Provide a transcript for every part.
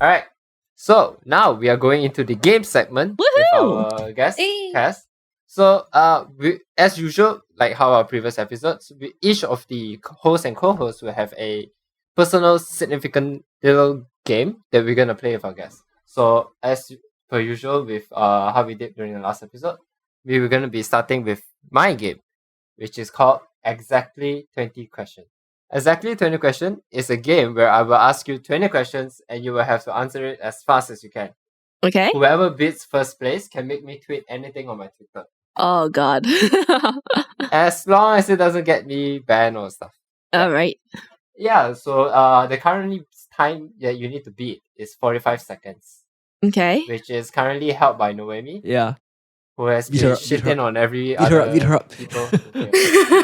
All right. So now we are going into the game segment with our guest, Cazz. So, as usual, like how our previous episodes, each of the hosts and co-hosts will have a personal, significant little game that we're gonna play with our guests. So, as per usual, with how we did during the last episode, we were gonna be starting with my game, which is called Exactly 20 Questions. Exactly 20 Questions is a game where I will ask you 20 questions and you will have to answer it as fast as you can. Okay. Whoever beats first place can make me tweet anything on my Twitter. Oh, God. As long as it doesn't get me banned or stuff. All right. Yeah, so the current time that you need to beat is 45 seconds. Okay. Which is currently held by Noemi. Yeah. Who has been shitting on every beat her up. people.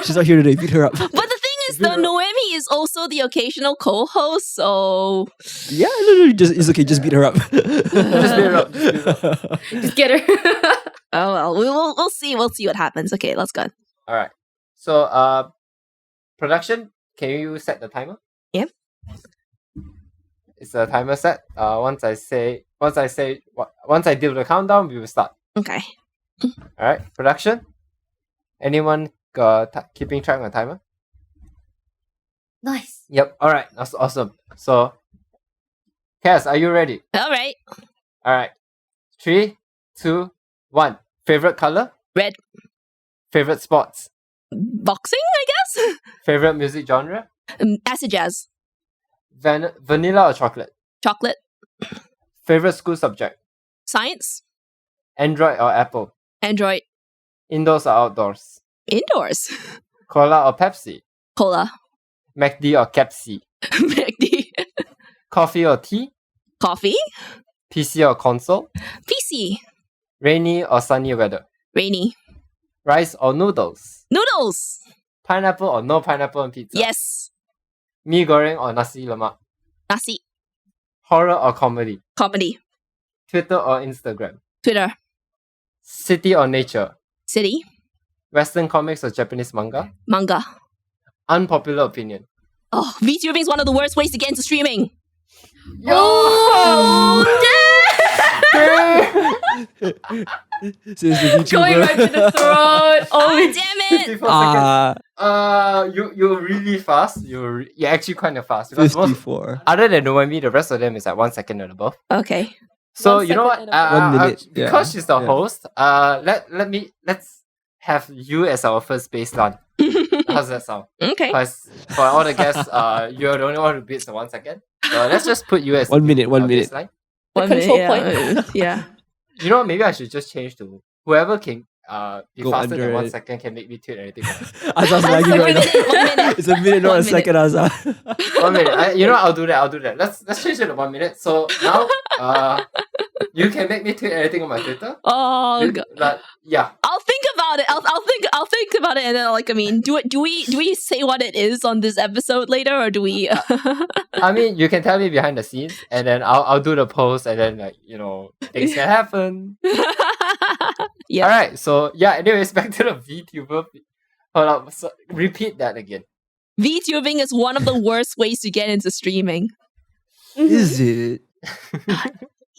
She's not here today. Beat her up. But the thing is, though, Noemi is also the occasional co-host, so... Yeah, no, it's okay. Just beat her up. Just beat her up. Just get her. Oh, well, we'll see. We'll see what happens. Okay, let's go. All right. So, production, can you set the timer? Yeah. Is the timer set? Once I do the countdown, we will start. Okay. All right, production. Anyone keeping track on the timer? Nice. Yep. All right. That's awesome. So, Cazz, are you ready? All right. All right. 3, 2, 1. Favorite color? Red. Favorite sports? Boxing, I guess? Favorite music genre? Acid jazz. Vanilla or chocolate? Chocolate. Favorite school subject? Science. Android or Apple? Android. Indoors or outdoors? Indoors. Cola or Pepsi? Cola. McD or Capsi? McD. Coffee or tea? Coffee. PC or console? PC. Rainy or sunny weather? Rainy. Rice or noodles? Noodles. Pineapple or no pineapple on pizza? Yes. Mee goreng or nasi lemak? Nasi. Horror or comedy? Comedy. Twitter or Instagram? Twitter. City or nature? City. Western comics or Japanese manga? Manga. Unpopular opinion? Oh, VTubing is one of the worst ways to get into streaming. Oh, Seriously, going right to the throat. Oh, damn it. 54 seconds. You're really fast. You're actually kind of fast. Because 54. Other than Noemi, the rest of them is like 1 second and above. Okay. So 1 you know what? second and 1 minute. Because she's the host. Let's have you as our first baseline. How's that sound? Okay. Because for all the guests, you're the only one who beats the 1 second. So let's just put you as 1 minute. our 1 minute. baseline. The control point. Yeah. You know what? Maybe I should just change to whoever can be Go faster than under 1 it. second can make me tweet anything. Aza's lagging right now. 1 minute. It's a minute, not 1 a second, Aza. 1 minute. You know what? I'll do that. Let's change it to 1 minute. So now, you can make me tweet anything on my Twitter. Oh, God. But yeah. I'll think about it. I'll think about it, and then do we say what it is on this episode later, or do we? I mean, you can tell me behind the scenes, and then I'll do the post, and then things can happen. Yeah. All right. So yeah. Anyways, back to the VTuber. Hold up. So, repeat that again. VTubing is one of the worst ways to get into streaming. Is it?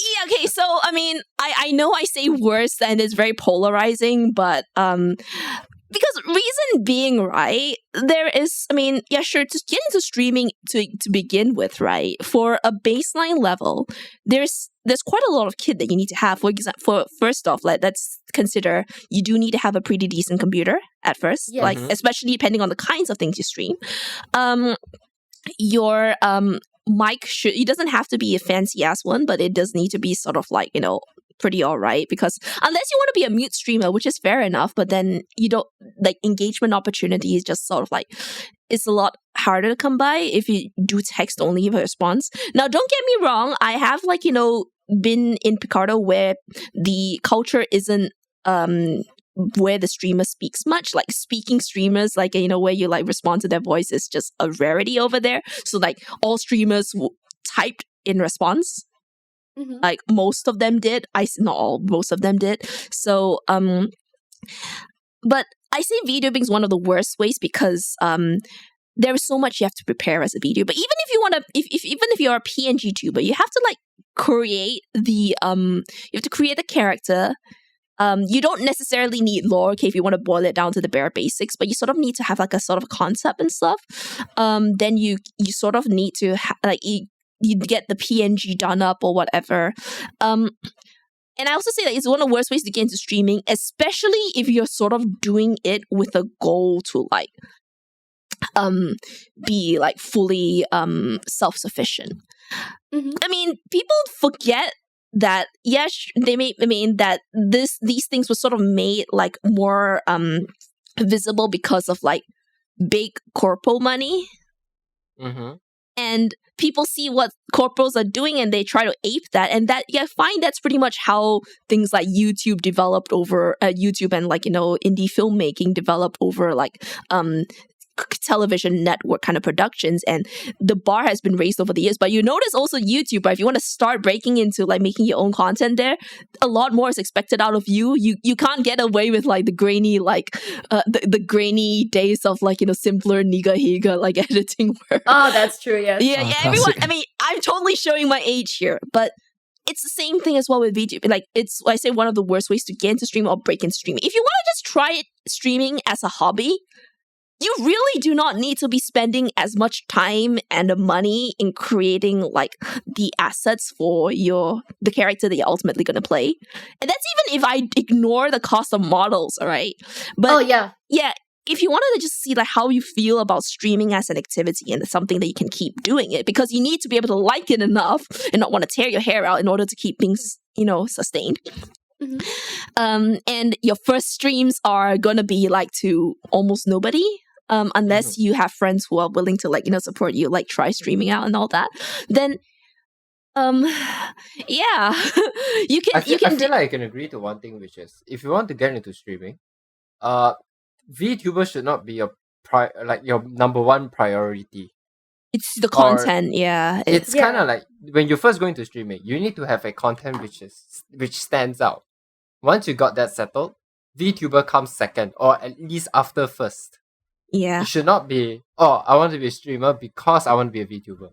Yeah, okay, so I mean, I know I say worse and it's very polarizing, but because reason being, right, there is, I mean, yeah, sure, to get into streaming to begin with, right, for a baseline level, there's quite a lot of kit that you need to have. For example, first off, let's consider you do need to have a pretty decent computer at first, Yeah. especially depending on the kinds of things you stream. Your mic it doesn't have to be a fancy ass one, but it does need to be sort of pretty alright, because unless you want to be a mute streamer, which is fair enough, but then you don't engagement opportunities just sort of it's a lot harder to come by if you do text only response. Now don't get me wrong, I have been in Picardo where the culture isn't where the streamer speaks much, speaking streamers, where you respond to their voice is just a rarity over there. So all streamers typed in response. Mm-hmm. Most of them did. Not all, most of them did. So but I say VTubing is one of the worst ways because there is so much you have to prepare as a VTuber. But even if you want to, even if you're a PNG tuber, you have to like create the you have to create a character. You don't necessarily need lore, okay, if you want to boil it down to the bare basics, but you sort of need to have like a sort of concept and stuff. Then you sort of need to you get the PNG done up or whatever. And I also say that it's one of the worst ways to get into streaming, especially if you're sort of doing it with a goal to like be like fully self-sufficient. I mean, people forget that they may that these things were sort of made like more visible because of like big corpo money. And people see what corporals are doing and they try to ape that, and that I find that's pretty much how things like YouTube developed over YouTube and like, you know, indie filmmaking developed over like television network kind of productions, and the bar has been raised over the years. But you notice also YouTube, if you want to start breaking into like making your own content there, a lot more is expected out of you. You can't get away with like the grainy like the grainy days of like, you know, simpler niga like editing work. Oh, that's true. Yes. Yeah. Everyone. I mean, I'm totally showing my age here, but it's the same thing as well with VTube. Like, it's, I say, one of the worst ways to get into streaming or break into streaming. If you want to just try it streaming as a hobby, you really do not need to be spending as much time and money in creating like the assets for the character that you're ultimately going to play. And that's even if I ignore the cost of models, all right? But yeah, if you wanted to just see like how you feel about streaming as an activity and something that you can keep doing it, because you need to be able to like it enough and not want to tear your hair out in order to keep things, you know, sustained. And your first streams are gonna be like to almost nobody. Unless you have friends who are willing to like, you know, support you, like try streaming out and all that, then yeah, you can. I feel like I can agree to one thing, which is if you want to get into streaming, VTuber should not be your your number one priority. It's the content, yeah. It's kind of like when you first go into streaming, you need to have a content which stands out. Once you got that settled, VTuber comes second, or at least after first. Yeah. It should not be, I want to be a streamer because I want to be a VTuber.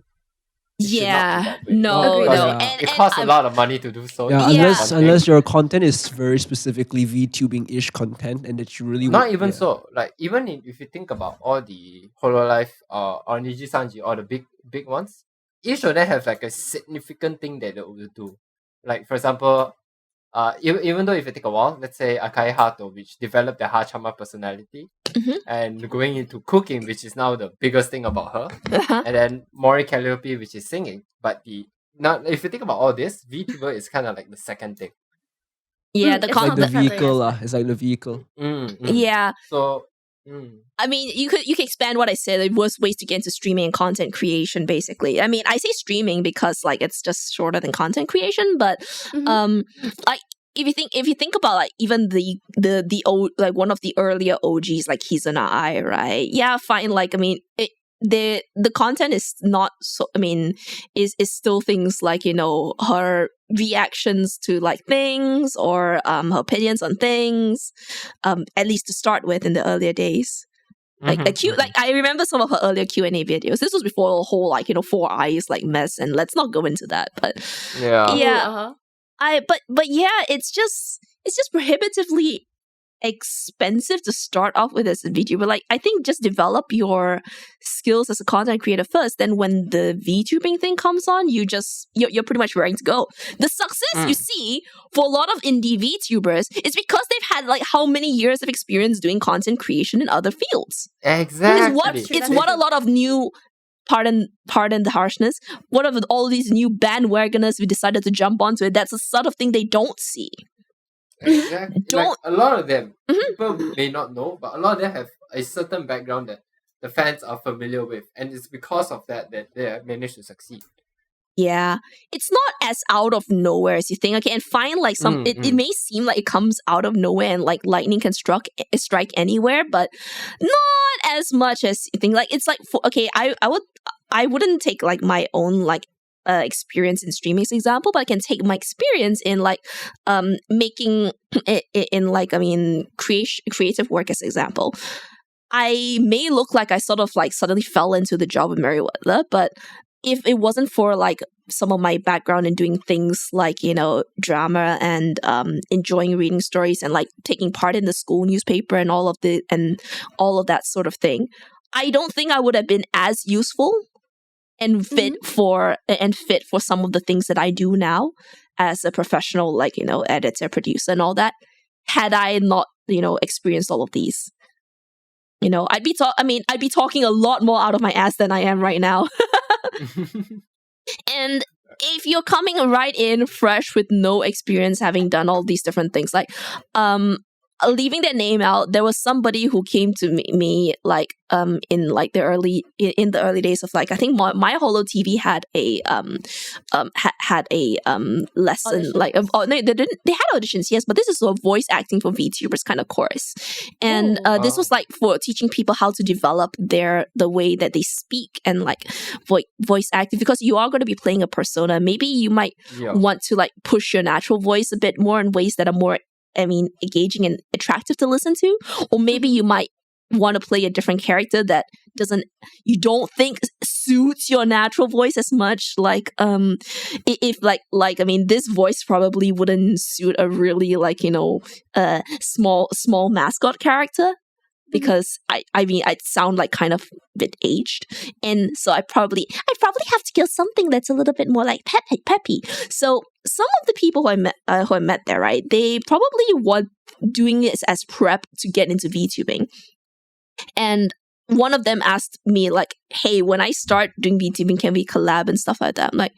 No. It costs a lot of money to do so. Yeah, unless your content is very specifically VTubing-ish content and that you really not even so. Like even if you think about all the Hololive or Niji Sanji, all the big ones, each of them have like a significant thing that they will do. Like for example, even though if you take a while, let's say Akai Hato, which developed their Hachama personality, and going into cooking, which is now the biggest thing about her, and then Mori Calliope, which is singing. But if you think about all this, VTuber is kind of like the second thing. Yeah, it's like the vehicle, It's like the vehicle. Yeah. So. I mean, you could expand what I said. The worst ways to get into streaming and content creation, basically. I mean, I say streaming because like it's just shorter than content creation, but like if you think about like even the old, like one of the earlier OGs like Kizuna Ai, right? Yeah, fine. Like I mean, the content is not so. I mean, is still things like, you know, her reactions to like things or her opinions on things. At least to start with in the earlier days. Like like I remember some of her earlier Q&A videos. This was before the whole like, you know, 4 eyes like mess, and let's not go into that. But but yeah, it's just prohibitively expensive to start off with as a VTuber. Like I think just develop your skills as a content creator first. Then when the VTubing thing comes on, you're pretty much ready to go. The success you see for a lot of indie VTubers is because they've had like how many years of experience doing content creation in other fields. Exactly. It's what a lot of new pardon the harshness. What of all these new bandwagoners who decided to jump onto it? That's the sort of thing they don't see. Exactly. Like a lot of them, people may not know, but a lot of them have a certain background that the fans are familiar with, and it's because of that they have managed to succeed. Yeah, it's not as out of nowhere as you think. Okay, and fine, like it may seem like it comes out of nowhere and like lightning can strike anywhere, but not as much as you think. Like it's like I wouldn't take like my own like experience in streaming as an example, but I can take my experience in like making it in like, I mean, creative work as an example. I may look like I sort of like suddenly fell into the job with Merriweather, but if it wasn't for like some of my background in doing things like, you know, drama and enjoying reading stories and like taking part in the school newspaper and all of that sort of thing, I don't think I would have been as useful and fit for some of the things that I do now as a professional, like, you know, editor, producer and all that, had I not, you know, experienced all of these. You know, I'd be talking a lot more out of my ass than I am right now. And if you're coming right in fresh with no experience, having done all these different things, like leaving their name out, there was somebody who came to me like in like the early days of like, I think my Holo TV had a lesson audition. like no, they had auditions, yes, but this is a voice acting for VTubers kind of course, and this was like for teaching people how to develop the way that they speak and like voice acting, because you are going to be playing a persona. Maybe you might want to like push your natural voice a bit more in ways that are more, I mean, engaging and attractive to listen to, or maybe you might want to play a different character that you don't think suits your natural voice as much. Like, if like I mean, this voice probably wouldn't suit a really like, you know, small mascot character, because I mean, I'd sound like kind of a bit aged, and so I'd probably have to get something that's a little bit more like peppy. So some of the people who I met there, right, they probably were doing this as prep to get into VTubing. And one of them asked me like, hey, when I start doing VTubing, can we collab and stuff like that? I'm like,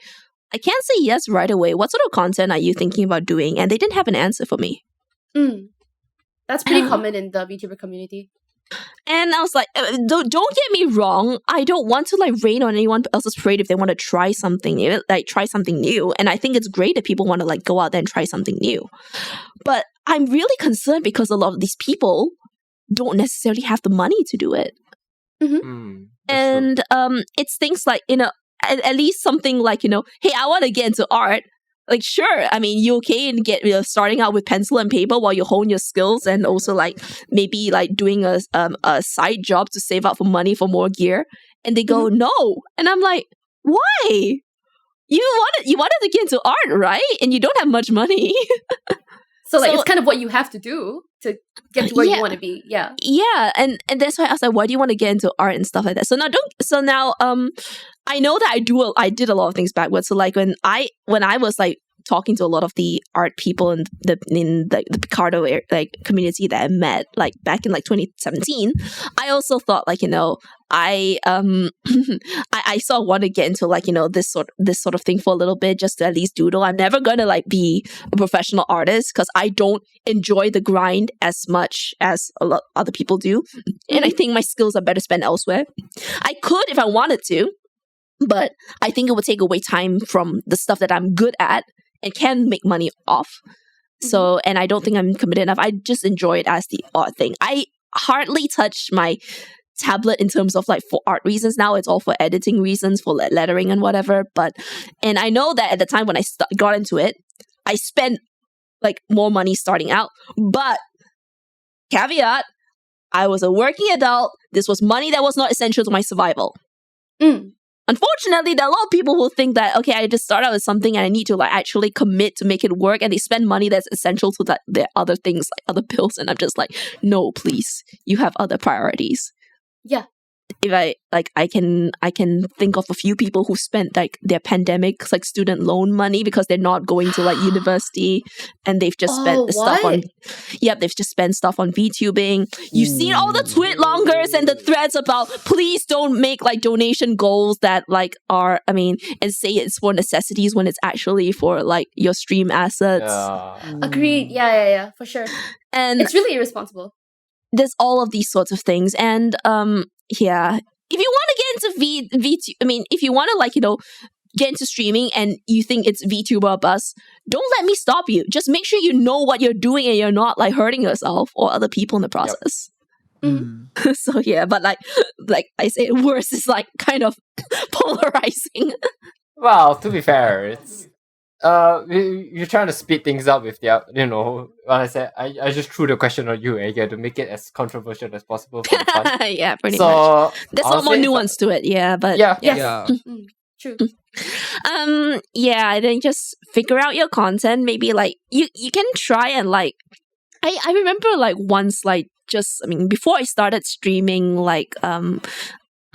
I can't say yes right away. What sort of content are you thinking about doing? And they didn't have an answer for me. That's pretty common in the VTuber community. And I was like, don't get me wrong. I don't want to like rain on anyone else's parade if they want to try something new, And I think it's great that people want to like go out there and try something new. But I'm really concerned because a lot of these people don't necessarily have the money to do it. And it's things like, you know, at least something like, you know, hey, I want to get into art. Like, sure, I mean, you okay and get starting out with pencil and paper while you hone your skills, and also like maybe like doing a side job to save up for money for more gear. And they go, no. And I'm like, why? You wanted to get into art, right? And you don't have much money. So it's kind of what you have to do to get to where you want to be. Yeah. Yeah. And that's why I was like, why do you want to get into art and stuff like that? So now I know that I did a lot of things backwards. So like when I was like talking to a lot of the art people in the Picardo like community that I met like back in like 2017, I also thought like, you know, I sort of want to get into like, you know, this sort of thing for a little bit, just to at least doodle. I'm never gonna like be a professional artist because I don't enjoy the grind as much as a lot other people do, and I think my skills are better spent elsewhere. I could if I wanted to, but I think it would take away time from the stuff that I'm good at and can make money off. So, and I don't think I'm committed enough. I just enjoy it as the art thing. I hardly touch my tablet in terms of like for art reasons now. It's all for editing reasons, for lettering and whatever. And I know that at the time when I got into it, I spent like more money starting out. But caveat, I was a working adult. This was money that was not essential to my survival. Unfortunately, there are a lot of people who think that, okay, I just start out with something and I need to like actually commit to make it work, and they spend money that's essential to their other things, like other bills. And I'm just like, no, please, you have other priorities. Yeah. If I can think of a few people who spent like their pandemic like student loan money because they're not going to like university, and they've just spent stuff on they've just spent stuff on VTubing. You've seen all the tweet longers and the threads about please don't make like donation goals that like are, I mean, and say it's for necessities when it's actually for like your stream assets. Agreed. Yeah, for sure. And it's really irresponsible. There's all of these sorts of things, and yeah, if you want to get into if you want to like, you know, get into streaming and you think it's VTuber or bust, don't let me stop you. Just make sure you know what you're doing and you're not like hurting yourself or other people in the process. So yeah, but like I say, worse is like kind of polarizing. Well, to be fair, you're trying to speed things up with the, when I said I just threw the question on you, to make it as controversial as possible for the fun. Yeah, pretty much. There's a lot more nuance to it, but yeah. True. I think just figure out your content. Maybe like you can try and like I remember like once like just before I started streaming like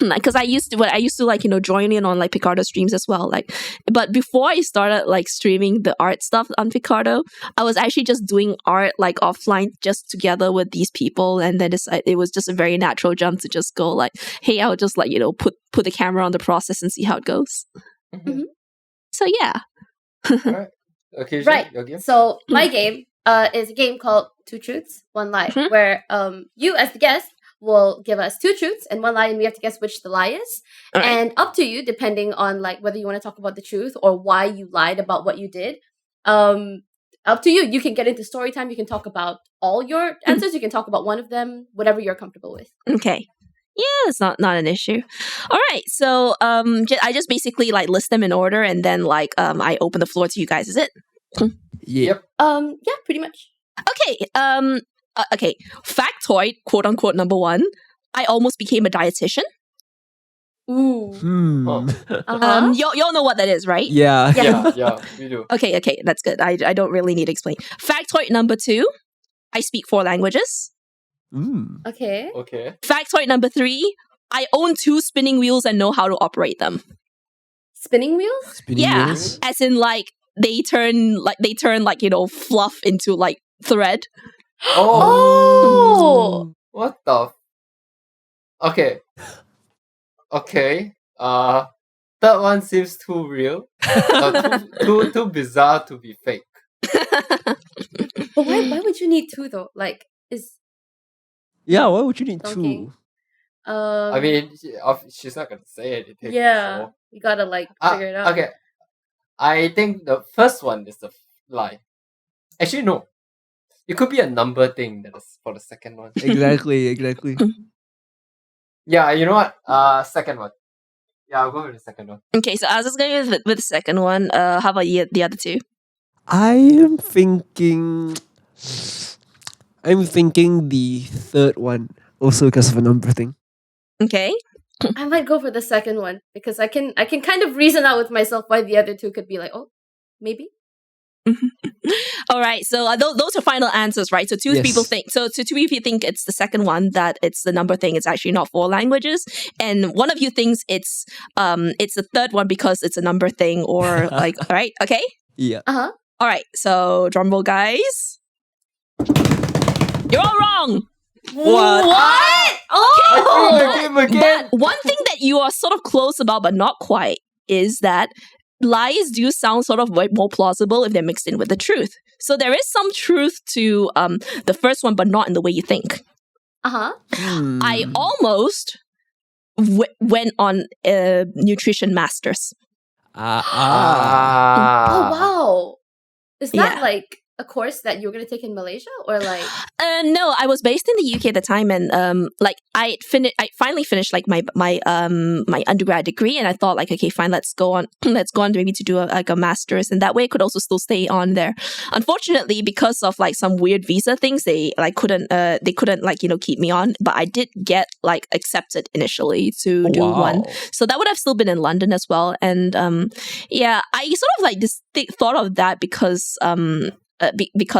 because I used to like join in on like Picardo streams as well, like, but before I started like streaming the art stuff on Picardo, I was actually just doing art like offline just together with these people, and then it was just a very natural jump to just go like, hey, I'll just like put the camera on the process and see how it goes. Mm-hmm. So yeah. All right. Okay. Right. Your game? So my game is a game called Two Truths, One Lie, where you as the guest will give us two truths and one lie, and we have to guess which the lie is. All right. And up to you, depending on like whether you want to talk about the truth or why you lied about what you did. Up to you. You can get into story time. You can talk about all your answers. You can talk about one of them, whatever you're comfortable with. Okay. Yeah, it's not an issue. All right, so I just basically like list them in order, and then like I open the floor to you guys. Is it? Yeah. Yeah, pretty much. Okay. Okay. Factoid, quote unquote, number one. I almost became a dietitian. Ooh. Y'all know what that is, right? Yeah. Yeah, we do. Okay, that's good. I don't really need to explain. Factoid number two. I speak 4 languages. Okay. Factoid number 3. I own 2 spinning wheels and know how to operate them. Spinning wheels? Spinning wheels? As in like they turn like fluff into like thread. Oh! What the? Okay. Third one seems too real. Too bizarre to be fake. But why would you need 2 though? Like, Yeah, why would you need Okay. 2? I mean, she's not gonna say anything. Yeah, So. you gotta like figure it out. Okay. I think the first one is the lie. Actually, no. It could be a number thing that is for the second one. Exactly. Yeah, you know what? Second one. Yeah, I'll go with the second one. Okay, so I was just going with the second one. How about the other 2? I'm thinking the third one, also because of a number thing. Okay. I might go for the second one because I can kind of reason out with myself why the other 2 could be like, oh, maybe. All right, so those are final answers, right? So 2 people think. So 2 of you think it's the second one, that it's the number thing. It's actually not 4 languages, and one of you thinks it's the third one because it's a number thing, or like. All right, okay. Yeah. All right, so drum roll, guys. You're all wrong. What? Oh! The game again. But one thing that you are sort of close about, but not quite, is that lies do sound sort of more plausible if they're mixed in with the truth. So there is some truth to the first one, but not in the way you think. I almost went on a nutrition master's. Oh wow! Is that like a course that you were going to take in Malaysia, or like? No, I was based in the UK at the time, and like I finally finished like my undergrad degree, and I thought like, okay, fine, let's go on maybe to do a master's, and that way I could also still stay on there. Unfortunately, because of like some weird visa things, they couldn't like keep me on, but I did get like accepted initially to do one, so that would have still been in London as well, and I sort of like thought of that because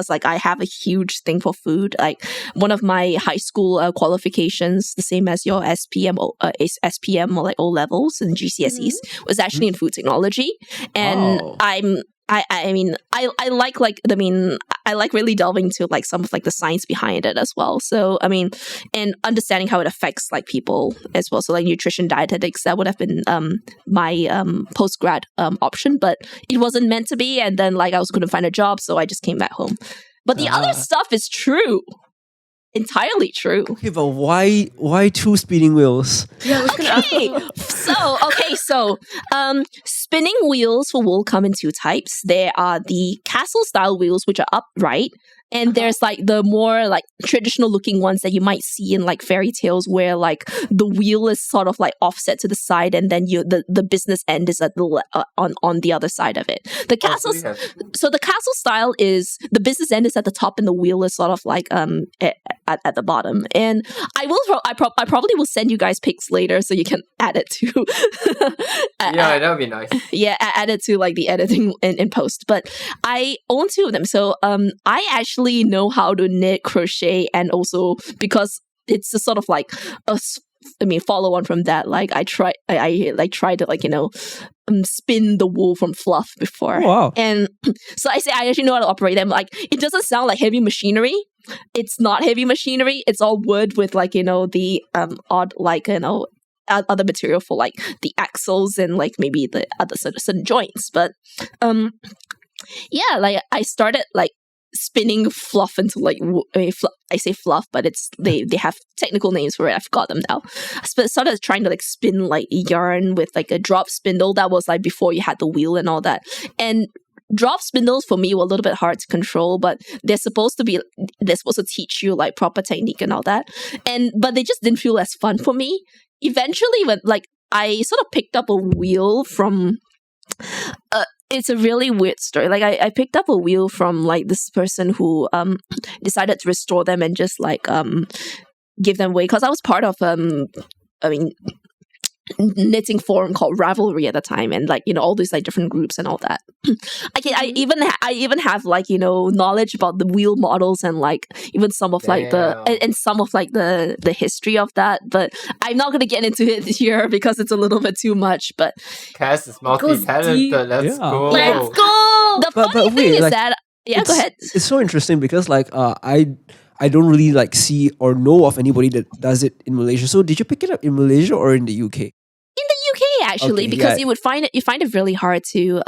like I have a huge thing for food. Like one of my high school qualifications, the same as your SPM or like O levels and GCSEs, was actually in food technology, and I like really delving into like some of like the science behind it as well. So and understanding how it affects like people as well. So like nutrition, dietetics, that would have been my post-grad option, but it wasn't meant to be. And then like I also couldn't find a job, so I just came back home. But the other stuff is true. Entirely true. Okay, but why 2 spinning wheels? Yeah, I was gonna ask. So spinning wheels for wool come in 2 types. There are the castle style wheels, which are upright, And there's like the more like traditional looking ones that you might see in like fairy tales, where like the wheel is sort of like offset to the side, and then the business end is at the on the other side of it. The castle, so the castle style is the business end is at the top, and the wheel is sort of like at the bottom. And I probably will send you guys pics later so you can add it to. Yeah, that would be nice. Yeah, add it to like the editing in post. But I own 2 of them, so I actually know how to knit, crochet, and also because it's a sort of like follow on from that. Like I try to like spin the wool from fluff before. Oh, wow. And so I actually know how to operate them. Like it doesn't sound like heavy machinery. It's not heavy machinery. It's all wood with like the odd like other material for like the axles and like maybe the other certain joints. But yeah, like I started like spinning fluff into like I say fluff, but it's they have technical names for it. I forgot them now. I started trying to like spin like yarn with like a drop spindle. That was like before you had the wheel and all that. And drop spindles for me were a little bit hard to control, but they're supposed to teach you like proper technique and all that. But they just didn't feel as fun for me. Eventually, when like I sort of picked up a wheel from it's a really weird story. Like I picked up a wheel from like this person who decided to restore them and just like give them away, because I was part of knitting forum called Ravelry at the time, and like all these like different groups and all that. I even have like knowledge about the wheel models and like even some of like the history of that, but I'm not gonna get into it here because it's a little bit too much. But Cazz is multi-talented. Let's go. Let's go. The funny thing is like, that go ahead. It's so interesting because like I don't really like see or know of anybody that does it in Malaysia. So did you pick it up in Malaysia or in the UK? In the UK actually, because you find it really hard to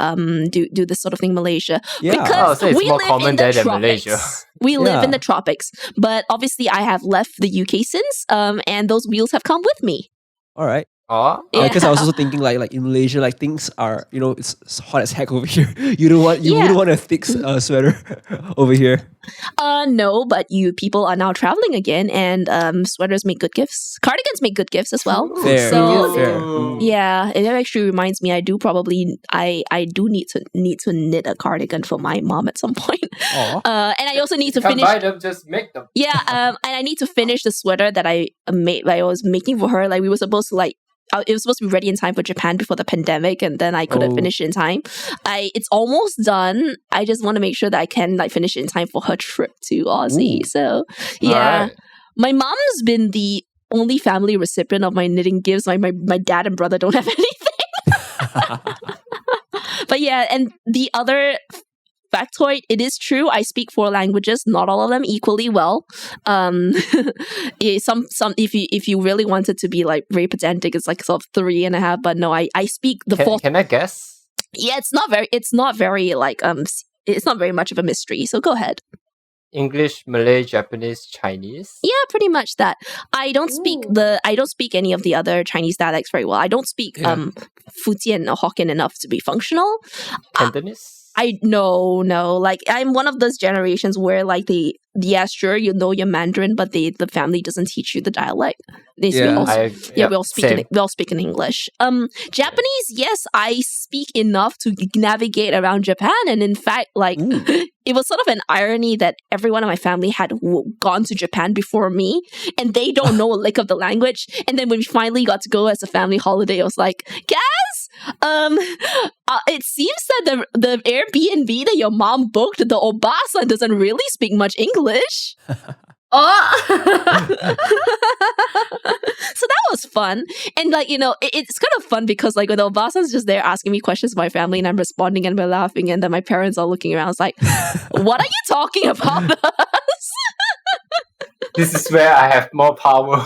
do this sort of thing in Malaysia. Yeah. Because so it's we more live common in the there than tropics. Malaysia. We live in the tropics, but obviously I have left the UK since, and those wheels have come with me. All right. Oh, Because I was also thinking like in Malaysia, like things are it's hot as heck over here. You wouldn't want a thick sweater over here. No, but people are now traveling again, and sweaters make good gifts. Cardigans make good gifts as well. Fair. So Fair. yeah, it actually reminds me. I do need to knit a cardigan for my mom at some point. And I also need to finish. Buy them, just make them. Yeah, and I need to finish the sweater that I was making for her. Like we were supposed to it was supposed to be ready in time for Japan before the pandemic, and then I couldn't finish it in time. It's almost done. I just want to make sure that I can like finish it in time for her trip to Aussie. Ooh. So yeah, Right. My mom's been the only family recipient of my knitting gifts. My dad and brother don't have anything. But yeah, and the other factoid, it is true, I speak 4 languages, not all of them equally well. Some if you really wanted to be like very pedantic, it's like sort of 3.5, but no, I speak the 4th. Can I guess? Yeah, it's not very like it's not very much of a mystery, so go ahead. English, Malay, Japanese, Chinese. Yeah, pretty much that. I don't speak any of the other Chinese dialects very well. I don't speak Fujian or Hokkien enough to be functional. Cantonese? No. Like I'm one of those generations where like sure, you know your Mandarin, but the family doesn't teach you the dialect. We all speak in English. Japanese, yes, I speak enough to navigate around Japan, and in fact, like it was sort of an irony that everyone in my family had gone to Japan before me, and they don't know a lick of the language. And then when we finally got to go as a family holiday, I was like, Cazz, it seems that the Airbnb that your mom booked, the Obasan, doesn't really speak much English. Oh. So that was fun. And like, it's kind of fun because like when the Obasan's just there asking me questions about my family and I'm responding and we're laughing, and then my parents are looking around. It's like, what are you talking about us? This is where I have more power.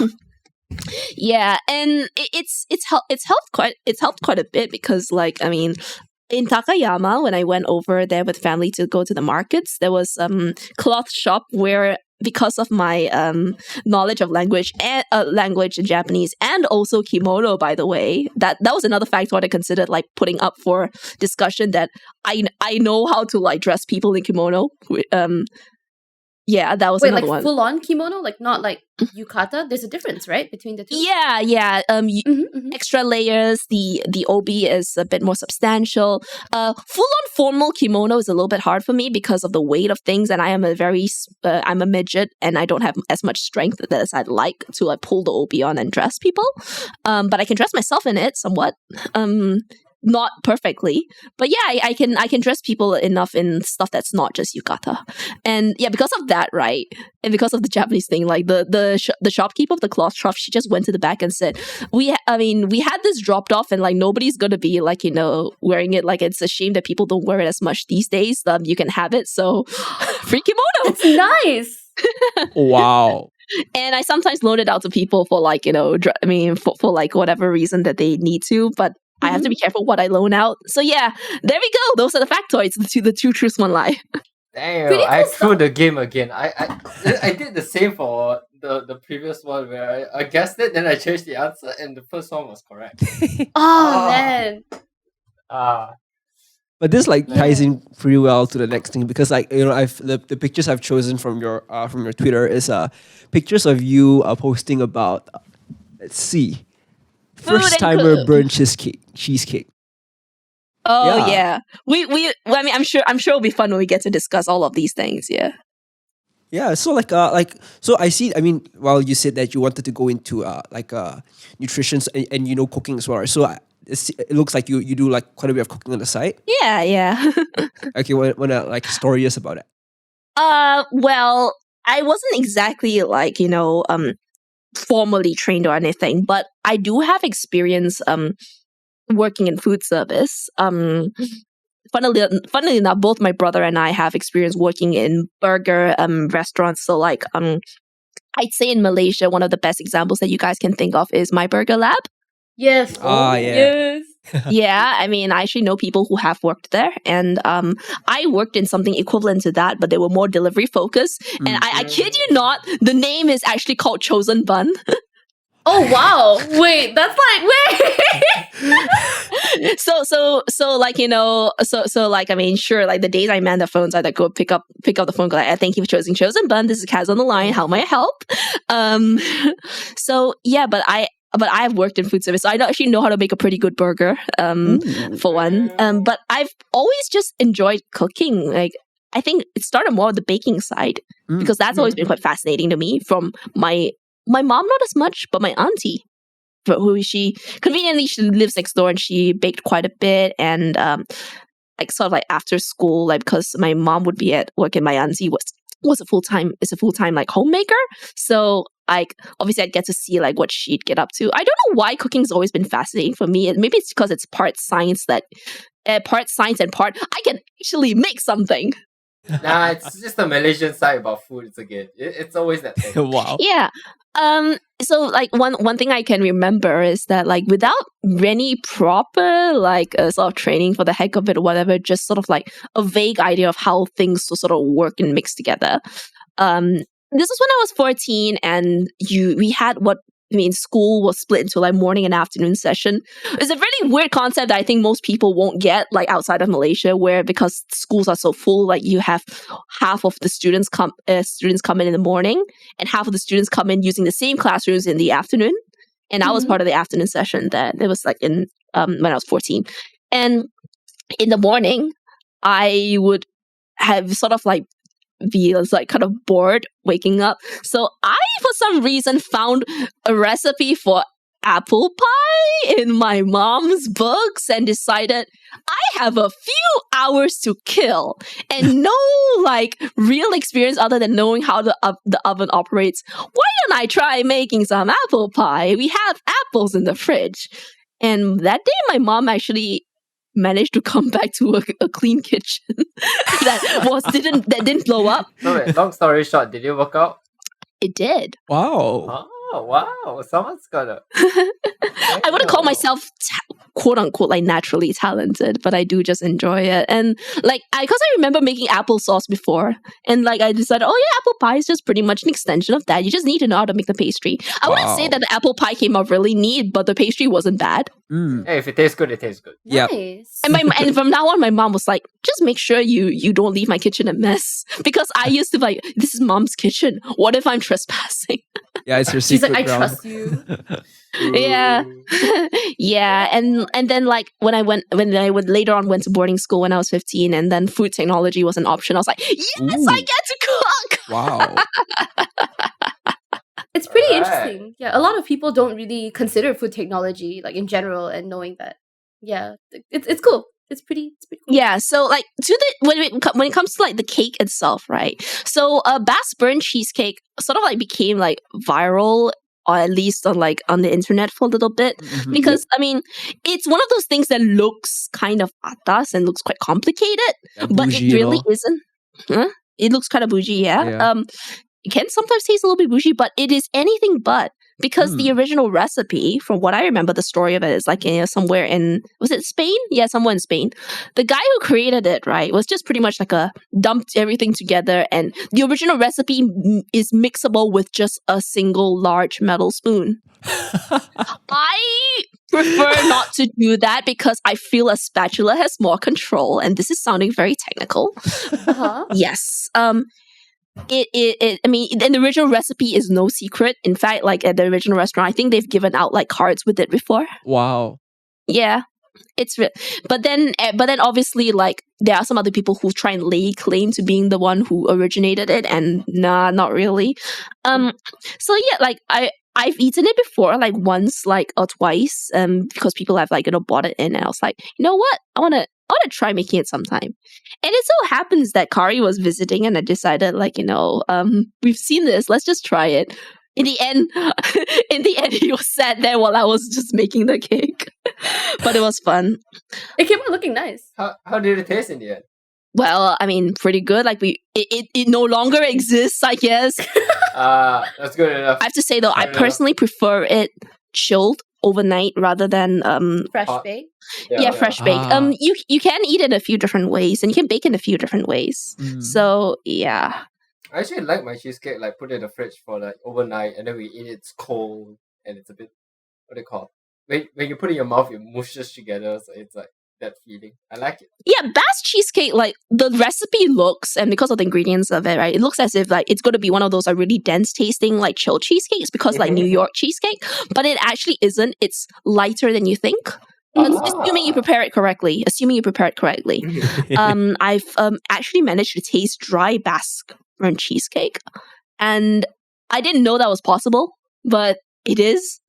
Yeah, and it's helped quite a bit because like, I mean, in Takayama, when I went over there with family to go to the markets, there was cloth shop where, because of my knowledge of language in Japanese, and also kimono, by the way, that was another factor I considered like putting up for discussion, that I know how to like dress people in kimono. Yeah, that was Wait, another like one. full on kimono, like not like yukata. There's a difference, right, between the two. Yeah. Extra layers. The obi is a bit more substantial. Full on formal kimono is a little bit hard for me because of the weight of things, and I am I'm a midget, and I don't have as much strength as I'd like to like pull the obi on and dress people. But I can dress myself in it somewhat. Not perfectly, but yeah, I can dress people enough in stuff that's not just yukata, and yeah, because of that, right, and because of the Japanese thing, like the shopkeeper of the cloth shop, she just went to the back and said, we had this dropped off, and like nobody's gonna be like wearing it. Like it's a shame that people don't wear it as much these days. You can have it, so free kimono. It's nice. Wow. And I sometimes loan it out to people for like for like whatever reason that they need to, but I have to be careful what I loan out. So yeah, there we go. Those are the factoids. The two truths, one lie. Damn, Pretty cool I threw the game again. I did the same for the previous one where I guessed it, then I changed the answer, and the first one was correct. Oh man. But this like ties in pretty well to the next thing because like I've the pictures I've chosen from your Twitter is pictures of you posting about let's see. First timer burnt cheesecake. Oh yeah. We I mean I'm sure it'll be fun when we get to discuss all of these things, yeah. Yeah, so so I see. I mean, well, you said that you wanted to go into nutrition and cooking as well. So it looks like you do like quite a bit of cooking on the side. Yeah. Okay, what like story is about it? Well, I wasn't exactly like formally trained or anything, but I do have experience working in food service. Funnily enough, both my brother and I have experience working in burger restaurants. So like I'd say in Malaysia, one of the best examples that you guys can think of is My Burger Lab. Yes. Yeah. Yeah, I mean, I actually know people who have worked there, and I worked in something equivalent to that, but they were more delivery focused. And I kid you not, the name is actually called Chosen Bun. Oh wow! Wait, that's like wait. So like I mean, sure, like the days I man the phones, I like go pick up the phone, go like, thank you for choosing Chosen Bun. This is Cazz on the line. How may I help? So yeah, but I have worked in food service, so I actually know how to make a pretty good burger. For one, but I've always just enjoyed cooking. Like I think it started more on the baking side because that's always been quite fascinating to me. From my mom, not as much, but my auntie, who she lives next door, and she baked quite a bit. And like sort of like after school, like because my mom would be at work and my auntie was a full time like homemaker. So like obviously I'd get to see like what she'd get up to. I don't know why cooking's always been fascinating for me. Maybe it's because it's part science and part I can actually make something. Nah, it's just the Malaysian side about food. It's always that thing. Wow. Yeah. So like one thing I can remember is that like without any proper like sort of training for the heck of it or whatever, just sort of like a vague idea of how things will sort of work and mix together. This is when I was 14, and we had school was split into like morning and afternoon session. It's a really weird concept that I think most people won't get like outside of Malaysia, where because schools are so full, like you have half of the students come in the morning, and half of the students come in using the same classrooms in the afternoon. And I was part of the afternoon session that it was like in when I was 14. And in the morning, I would have sort of like be like kind of bored waking up. So I, for some reason, found a recipe for apple pie in my mom's books and decided I have a few hours to kill and no like real experience other than knowing how the oven operates. Why don't I try making some apple pie? We have apples in the fridge. And that day my mom actually managed to come back to a clean kitchen that didn't blow up. So wait, long story short, did it work out? It did. Wow. Oh wow! Someone's got a. I wouldn't call myself quote unquote like naturally talented, but I do just enjoy it. And like because I remember making applesauce before, and like I decided, oh yeah, apple pie is just pretty much an extension of that. You just need to know how to make the pastry. I wouldn't say that the apple pie came out really neat, but the pastry wasn't bad. Hey, if it tastes good, it tastes good. Nice. And from now on, my mom was like, just make sure you don't leave my kitchen a mess, because I used to be like, this is mom's kitchen. What if I'm trespassing? Yeah, it's your She's secret like, I ground. trust you. Yeah. Yeah. And then like when I went later on went to boarding school when I was 15, and then food technology was an option, I was like, yes, Ooh. I get to cook. Wow. It's pretty Alright. interesting. Yeah, a lot of people don't really consider food technology like in general, and knowing that, yeah, it's cool. It's pretty cool. Yeah, so like when it comes to like the cake itself, right? So Bass burnt cheesecake sort of like became like viral, or at least on the internet for a little bit, Mhm. because I mean it's one of those things that looks kind of atas and looks quite complicated, Yeah, but bougie it and really all. isn't. Huh? It looks kind of bougie, yeah. Yeah. It can sometimes taste a little bit bougie, but it is anything but, because the original recipe, from what I remember, the story of it is like somewhere in, was it Spain? Yeah, somewhere in Spain. The guy who created it, right, was just pretty much like dumped everything together, and the original recipe is mixable with just a single large metal spoon. I prefer not to do that because I feel a spatula has more control, and this is sounding very technical. Uh-huh. Yes. I mean, the original recipe is no secret. In fact, like at the original restaurant, I think they've given out like cards with it before. Wow. Yeah, but then obviously like there are some other people who try and lay claim to being the one who originated it, and nah, not really. So yeah, like I've eaten it before, like once, like or twice, because people have like bought it in, and I was like, you know what, I wanna try making it sometime. And it so happens that Kari was visiting, and I decided, like, we've seen this, let's just try it. In the end, he was sat there while I was just making the cake. But it was fun. It came out looking nice. How did it taste in the end? Well, I mean, pretty good. Like it no longer exists, I guess. That's good enough. I have to say though, I Fair enough. personally prefer it chilled overnight rather than Fresh Hot. baked. yeah, fresh baked. Ah. You can eat it a few different ways, and you can bake it in a few different ways. Mm. So yeah. I actually like my cheesecake, like put it in the fridge for like overnight, and then we eat it. It's cold and it's a bit, what do you call it? When you put it in your mouth, it mushes together, so it's like that feeling. I like it. Yeah, Bass cheesecake, like the recipe looks, and because of the ingredients of it, right, it looks as if like it's going to be one of those really dense tasting like chilled cheesecakes, because like New York cheesecake, but it actually isn't. It's lighter than you think. Assuming you prepare it correctly. I've actually managed to taste dry Bass burnt cheesecake, and I didn't know that was possible, but it is.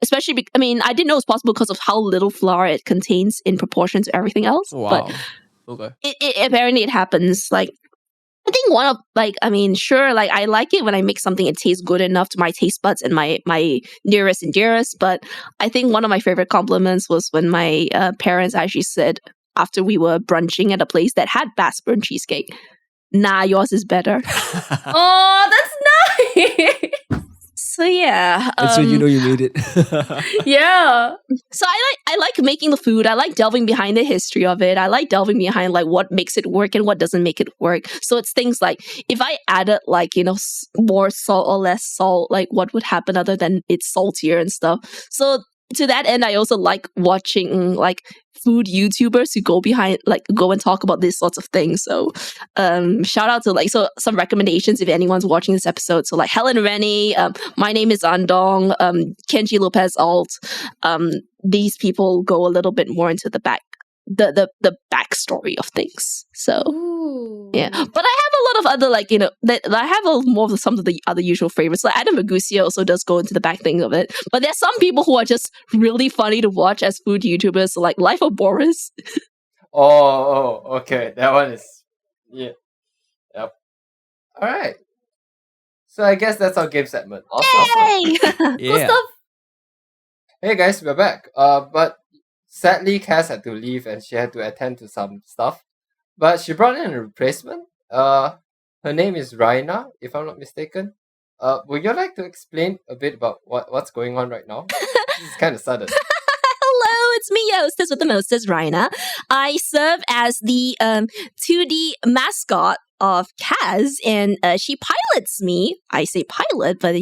Especially, I didn't know it was possible because of how little flour it contains in proportion to everything else. Wow. But Okay. it apparently it happens. Like, I think one of sure, like I like it when I make something it tastes good enough to my taste buds and my nearest and dearest. But I think one of my favorite compliments was when my parents actually said, after we were brunching at a place that had Bass burnt cheesecake, "Nah, yours is better." Oh, that's nice. So yeah, That's when you know you made it. Yeah. So I like making the food. I like delving behind the history of it. I like delving behind like what makes it work and what doesn't make it work. So it's things like if I added like more salt or less salt, like what would happen other than it's saltier and stuff. So to that end, I also like watching like food YouTubers who go and talk about these sorts of things. So shout out to some recommendations if anyone's watching this episode. So like Helen Rennie, My Name is Andong, Kenji Lopez Alt. These people go a little bit more into the backstory of things. So Ooh. yeah, but I have a lot of other I have more of some of the other usual favorites. Like Adam Ragusa also does go into the back thing of it. But there's some people who are just really funny to watch as food YouTubers, so like Life of Boris. Oh, okay. That one is yep. All right. So I guess that's our game segment. Yay! Cool Yeah. stuff. Hey guys, we're back. But sadly, Cazz had to leave and she had to attend to some stuff. But she brought in a replacement. Her name is Raina, if I'm not mistaken. Would you like to explain a bit about what's going on right now? This is kind of sudden. Hello, it's me, your hostess with the mostest, Raina. I serve as the 2D mascot of Cazz, and she pilots me. I say pilot, but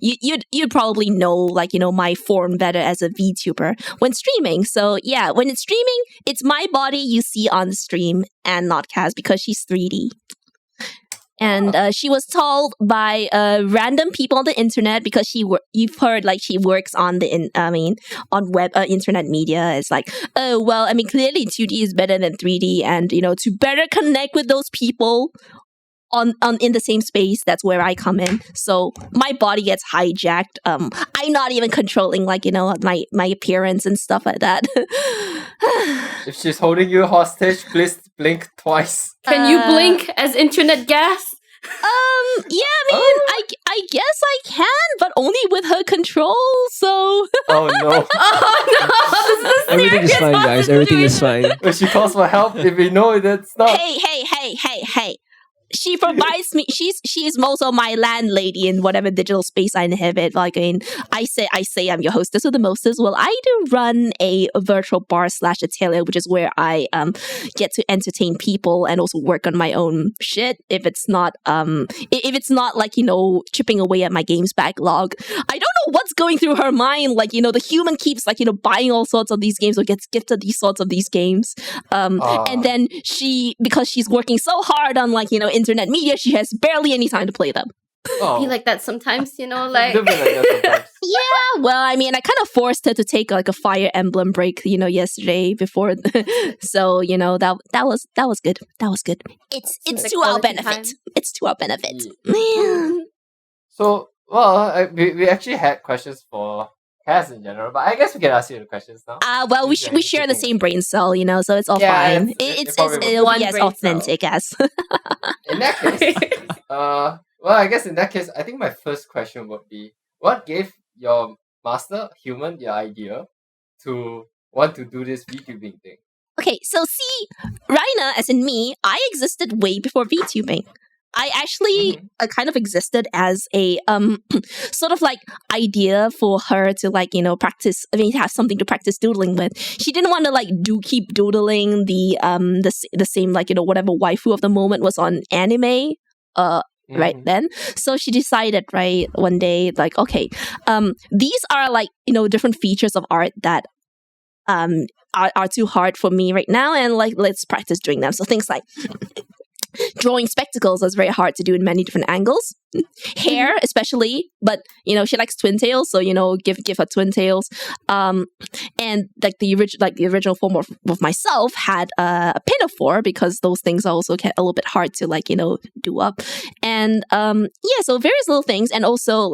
you'd probably know my form better as a VTuber when streaming. So yeah, when it's streaming, it's my body you see on the stream and not Cazz because she's 3D. And she was told by random people on the internet because you've heard she works on on web internet media. It's like, oh well, clearly 2D is better than 3D, and to better connect with those people on in the same space, that's where I come in. So my body gets hijacked. I'm not even controlling my appearance and stuff like that. If she's holding you hostage, please blink twice. Can you blink as internet gas? I guess I can, but only with her control. So. Oh no! Oh no! This is a Everything is fine, guys. Everything is fine. When she calls for help, if we know that's not. Hey. She provides me. She's also my landlady in whatever digital space I inhabit. I say I'm your hostess with the mostest. Well, I do run a virtual bar / atelier, which is where I get to entertain people and also work on my own shit. If it's not chipping away at my games backlog, I don't know what's going through her mind. The human keeps buying all sorts of these games or gets gifted these sorts of these games, and then because she's working so hard on internet media, she has barely any time to play them. Oh. Be like that sometimes, Do be like that sometimes. Yeah, well, I kind of forced her to take a Fire Emblem break, yesterday before. So that was good. That was good. It's to our benefit. It's to our benefit. Yeah. So we actually had questions for Cazz in general, but I guess we can ask you the questions now. Well, we share the same brain cell, so it's all fine. It'll be as authentic as. In that case, I guess in that case, I think my first question would be, what gave your master human the idea to want to do this VTubing thing? Okay, so see, Raina, as in me, I existed way before VTubing. I actually kind of existed as a sort of idea for her to practice. Have something to practice doodling with. She didn't want to keep doodling the same whatever waifu of the moment was on anime. Right then, so she decided one day okay, these are different features of art that are too hard for me right now, and let's practice doing them. So things like drawing spectacles is very hard to do in many different angles. Hair, especially, but she likes twin tails, so give her twin tails. And the original form of myself had a pinafore because those things also get a little bit hard to do up. And so various little things, and also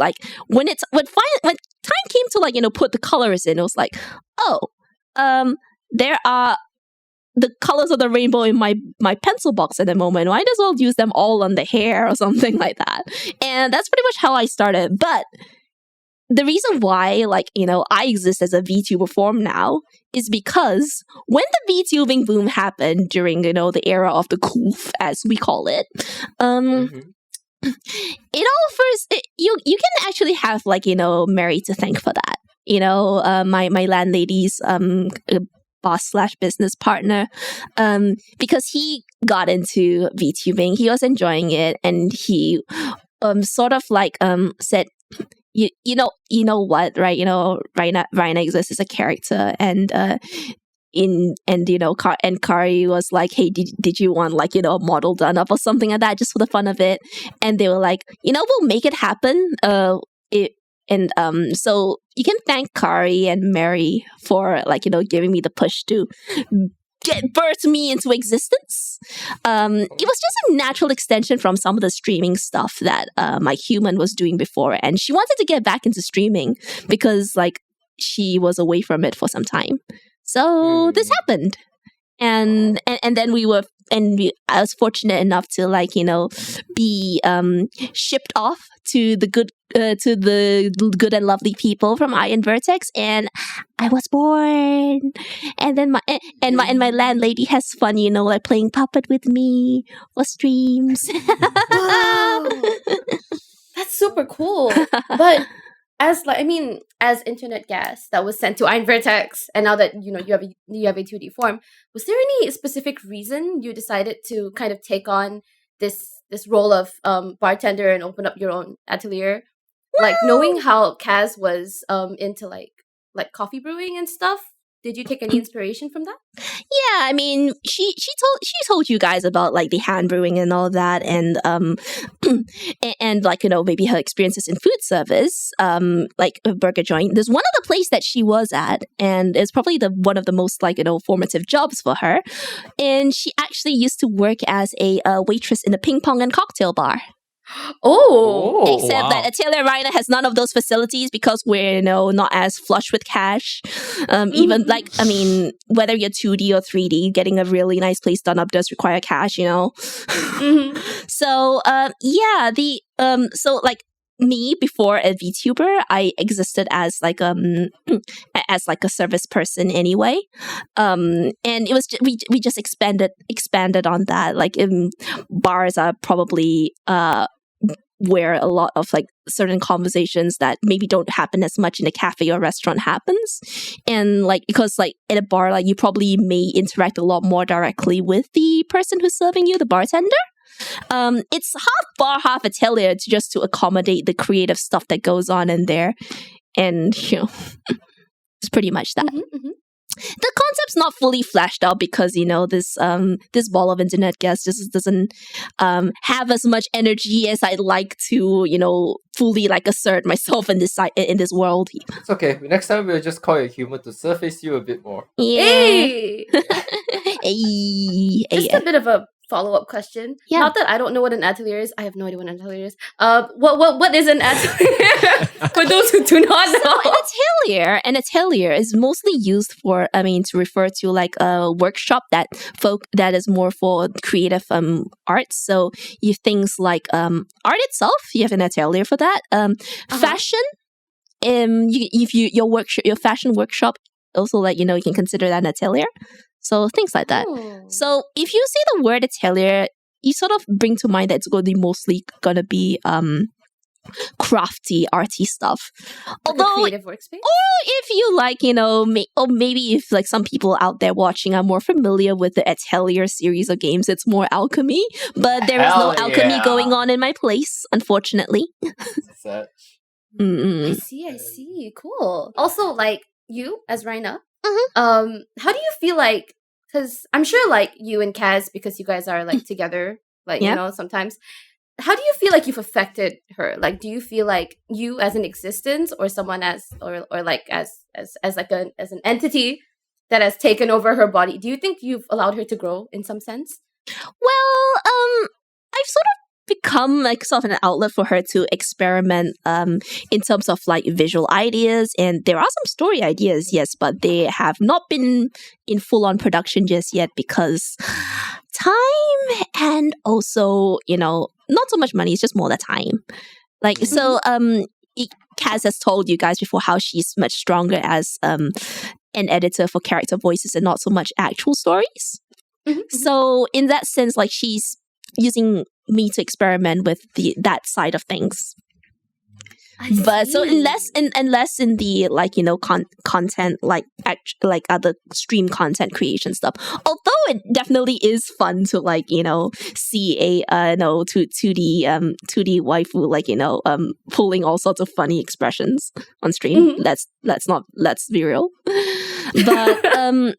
when time came to put the colors in, it was there are the colors of the rainbow in my pencil box at the moment. Why as well use them all on the hair or something like that? And that's pretty much how I started. But the reason why, I exist as a VTuber form now is because when the VTubing boom happened during, the era of the coof, as we call it, it all first, you can actually have, Mary to thank for that. My landlady's, boss / business partner, because he got into VTubing. He was enjoying it, and he sort of said, you know what, right? Raina exists as a character, and Kari was like, hey, did you want a model done up or something like that, just for the fun of it? And they were like, we'll make it happen. So you can thank Kari and Mary for giving me the push to birth me into existence. It was just a natural extension from some of the streaming stuff that my human was doing before, and she wanted to get back into streaming because she was away from it for some time. So this happened, and then I was fortunate enough to be shipped off to the good and lovely people from Iron Vertex, and I was born. And then my landlady has fun, playing puppet with me for streams. Wow. That's super cool. But as internet gas that was sent to Ein Vertex, and now that you have a 2D form, was there any specific reason you decided to kind of take on this role of bartender and open up your own atelier? Like, knowing how Cazz was into like coffee brewing and stuff, did you take any inspiration from that? Yeah, I mean, she told you guys about like the hand brewing and all that, and and like, you know, maybe her experiences in food service, like a burger joint. There's one other place that she was at, and it's probably one of the most, like, you know, formative jobs for her. And she actually used to work as a waitress in a ping pong and cocktail bar. Oh, except that Atelier Raina has none of those facilities because we're, you know, not as flush with cash. Even like, I mean, whether you're 2D or 3D, getting a really nice place done up does require cash, you know. So yeah, so like me before a VTuber, I existed as like as like a service person anyway. And it was we just expanded on that. Like bars are probably where a lot of like certain conversations that maybe don't happen as much in a cafe or restaurant happens. And like, because like at a bar, like you probably may interact a lot more directly with the person who's serving you, the bartender. It's half bar, half atelier to accommodate the creative stuff that goes on in there. And, you know, it's pretty much that. The concept's not fully fleshed out because, you know, this ball of internet gas just doesn't have as much energy as I'd like to, you know, fully like assert myself in this world. It's okay. Next time we'll just call your humor to surface you a bit more. Yeah. Hey! Hey. Just a bit of a follow-up question. Yeah. Not that I don't know what an atelier is. I have no idea what an atelier is. What is an atelier? For those who do not know. An atelier is mostly used for, I mean, to refer to like a workshop that is more for creative arts. So you have things like art itself, you have an atelier for that. Fashion, your fashion workshop also, like, you know, you can consider that an atelier. So things like that. So if you say the word atelier, you sort of bring to mind that it's going to be mostly going to be crafty, arty stuff. Like although, a creative workspace? Or if you like, you know, or maybe if like some people out there watching are more familiar with the Atelier series of games, it's more alchemy. But there is no alchemy going on in my place, unfortunately. Such. I see. Cool. Also, like, you as Raina, how do you feel like, because I'm sure like you and Cazz, because you guys are like together, like, you know, sometimes, how do you feel like you've affected her? Like, do you feel like you as an existence, or someone as, or like as like as an entity that has taken over her body, do you think you've allowed her to grow in some sense? Well, I've sort of become like sort of an outlet for her to experiment in terms of like visual ideas, and there are some story ideas, yes, but they have not been in full-on production just yet because time, and also, you know, not so much money, it's just more the time. Like, so Cazz has told you guys before how she's much stronger as an editor for character voices and not so much actual stories. So in that sense, like, she's using me to experiment with that side of things. But so unless in the, like, you know, content, like other stream content creation stuff, although it definitely is fun to, like, you know, see a 2D waifu, like, you know, pulling all sorts of funny expressions on stream. Let's be real. But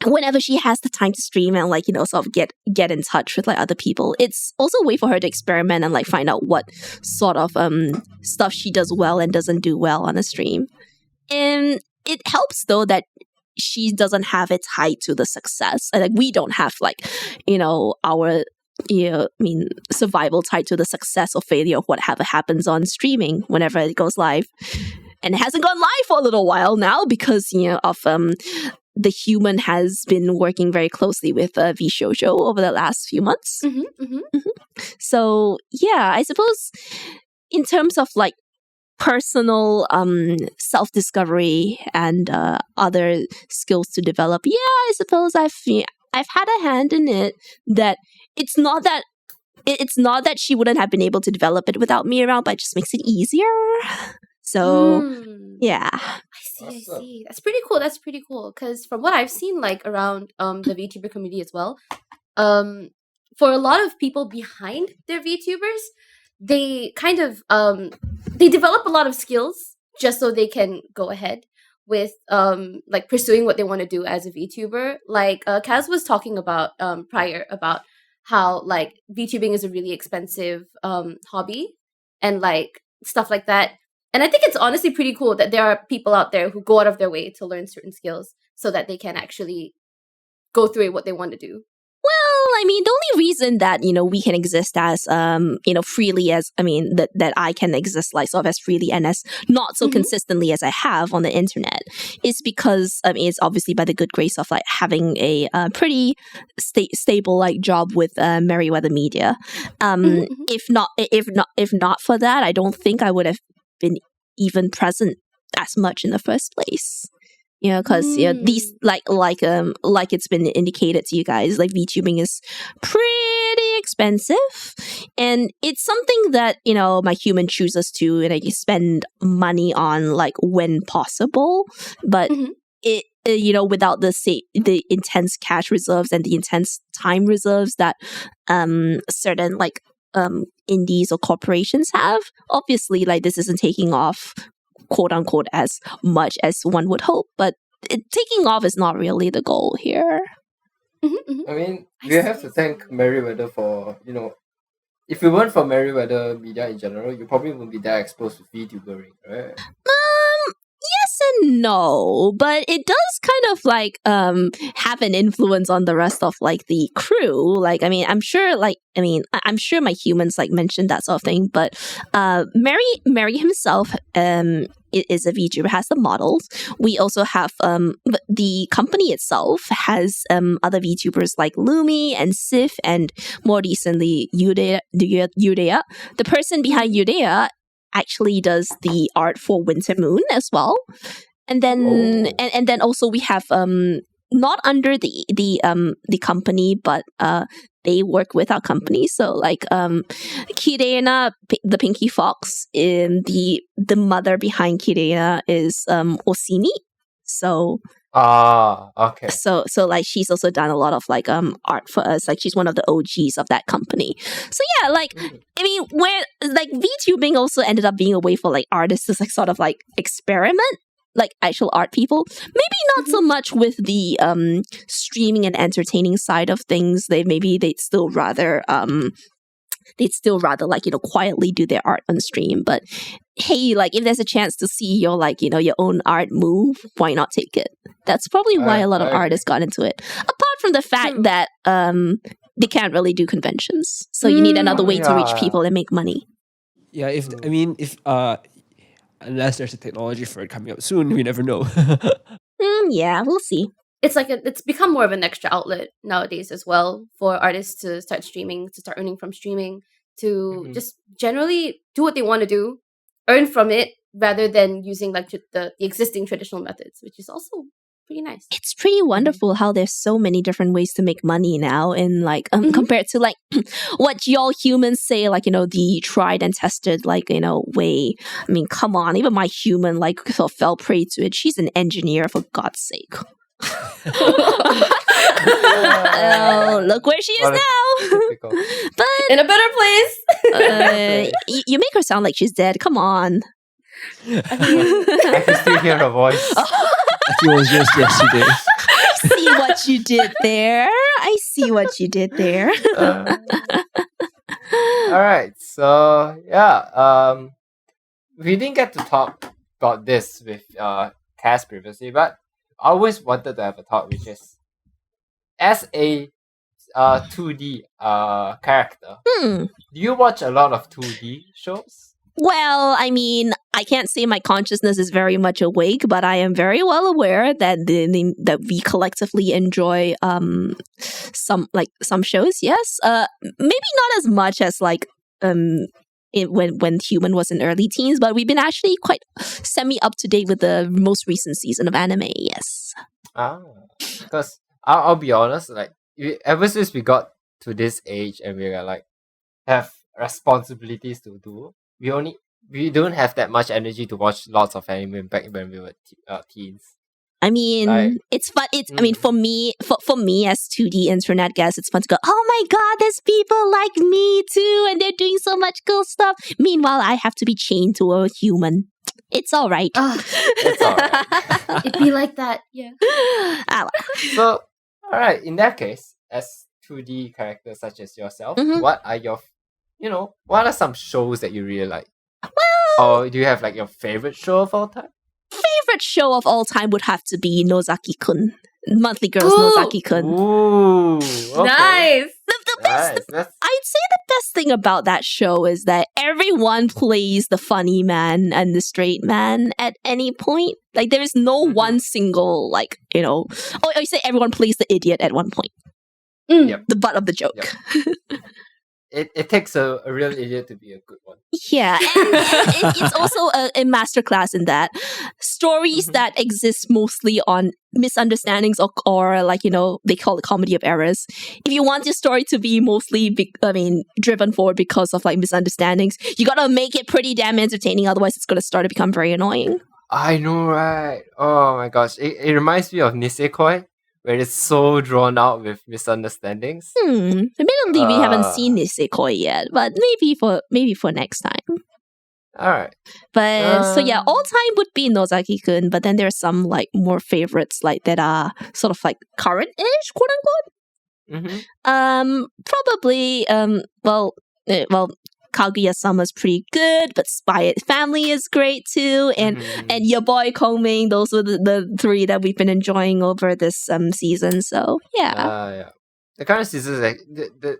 whenever she has the time to stream and, like, you know, sort of get in touch with like other people, it's also a way for her to experiment and like find out what sort of stuff she does well and doesn't do well on a stream. And it helps though that she doesn't have it tied to the success. Like, we don't have, like, you know, our survival tied to the success or failure of whatever happens on streaming whenever it goes live. And it hasn't gone live for a little while now because, you know, of the human has been working very closely with VShojo over the last few months. So yeah, I suppose in terms of like personal self-discovery and other skills to develop, yeah, I suppose I've had a hand in it. That it's not that she wouldn't have been able to develop it without me around, but it just makes it easier. So yeah. I see. That's pretty cool. Because from what I've seen, like around the VTuber community as well, for a lot of people behind their VTubers, they kind of they develop a lot of skills just so they can go ahead with like pursuing what they want to do as a VTuber. Like Cazz was talking about prior about how like VTubing is a really expensive hobby and like stuff like that. And I think it's honestly pretty cool that there are people out there who go out of their way to learn certain skills so that they can actually go through what they want to do. Well, I mean, the only reason that, we can exist as, freely as, that I can exist like sort of as freely and as not so consistently as I have on the internet is because, it's obviously by the good grace of like having a pretty stable like job with Merriweather Media. If not for that, I don't think I would have been even present as much in the first place. Because these like it's been indicated to you guys, like VTubing is pretty expensive, and it's something that my human chooses to and I spend money on like when possible, but it without the intense cash reserves and the intense time reserves that certain like indies or corporations have. Obviously, like this isn't taking off quote unquote as much as one would hope, but taking off is not really the goal here. I mean, we have to thank Merriweather for, if it weren't for Merriweather Media in general, you probably wouldn't be that exposed to VTubering, right? Yes and no, but it does kind of like have an influence on the rest of like the crew. Like, I'm sure my humans like mentioned that sort of thing, but Mary himself is a VTuber, has the models. We also have the company itself has other VTubers like Lumi and Sif, and more recently Udea. The person behind Udea actually does the art for Winter Moon as well. And then and then also we have not under the company, but they work with our company. So like Kirena, the Pinky Fox, the mother behind Kirena is Osimi. So okay. So like she's also done a lot of like art for us. Like she's one of the OGs of that company. So yeah, like where like VTubing also ended up being a way for like artists to like sort of like experiment, like actual art people. Maybe not so much with the streaming and entertaining side of things. They'd still rather like quietly do their art on stream. But hey, like if there's a chance to see your like your own art move, why not take it? That's probably why a lot of artists got into it. Apart from the fact that they can't really do conventions, so you need another way to reach people and make money. Yeah, if unless there's a technology for it coming up soon, we never know. Yeah, we'll see. It's like it's become more of an extra outlet nowadays as well for artists to start streaming, to start earning from streaming, to just generally do what they want to do, earn from it, rather than using like the existing traditional methods, which is also pretty nice. It's pretty wonderful how there's so many different ways to make money now, and like compared to like what y'all humans say, like the tried and tested like way. I mean, come on, even my human like fell prey to it. She's an engineer, for God's sake. Oh, look where she is now. But in a better place. You make her sound like she's dead. Come on. I can still hear her voice. It was just yesterday. I see what you did there. All right, so yeah, we didn't get to talk about this with Cazz previously, but I always wanted to have a talk, which is as a 2D character. Do you watch a lot of 2D shows? Well, I mean, I can't say my consciousness is very much awake, but I am very well aware that that we collectively enjoy some shows. Yes, maybe not as much as like when Human was in early teens, but we've been actually quite semi up to date with the most recent season of anime. Yes. Because I'll be honest, like ever since we got to this age and we are like have responsibilities to do, we we don't have that much energy to watch lots of anime back when we were teens. I mean, Like- it's fun. I mean, for me as 2D internet guys, it's fun to go, oh my god, there's people like me too, and they're doing so much cool stuff. Meanwhile, I have to be chained to a human. It's all right. It's alright. It'd be like that. Yeah. Ah, So, alright, in that case, as 2D characters such as yourself, Mhm. what are your, what are some shows that you really like? Or do you have like your favorite show of all time? favorite show of all time would have to be Nozaki-kun. Monthly Girls Ooh. Nozaki-kun. Ooh, okay. Nice. The best Nice. That's I'd say the best thing about that show is that everyone plays the funny man and the straight man at any point. Like there is no Mhm. one single or I say everyone plays the idiot at one point. Mm. Yep. The butt of the joke. it takes a real idiot to be a good one. Yeah, and it's also a masterclass in that. Stories Mhm. that exist mostly on misunderstandings or they call it comedy of errors. If you want your story to be mostly, driven forward because of misunderstandings, you gotta make it pretty damn entertaining. Otherwise, it's gonna start to become very annoying. I know, right? Oh my gosh. It reminds me of Nisekoi, where it's so drawn out with misunderstandings. Admittedly, we haven't Uh. seen Nisekoi yet, but maybe for next time. Alright. But so yeah, all time would be Nozaki-kun, but then there's some more favorites that are sort of current-ish, quote unquote. Mm-hmm. Probably Kaguya-sama's pretty good, but Spy Family is great too, and your boy Kongming. Those were the three that we've been enjoying over this season. So yeah. Yeah. The current season, the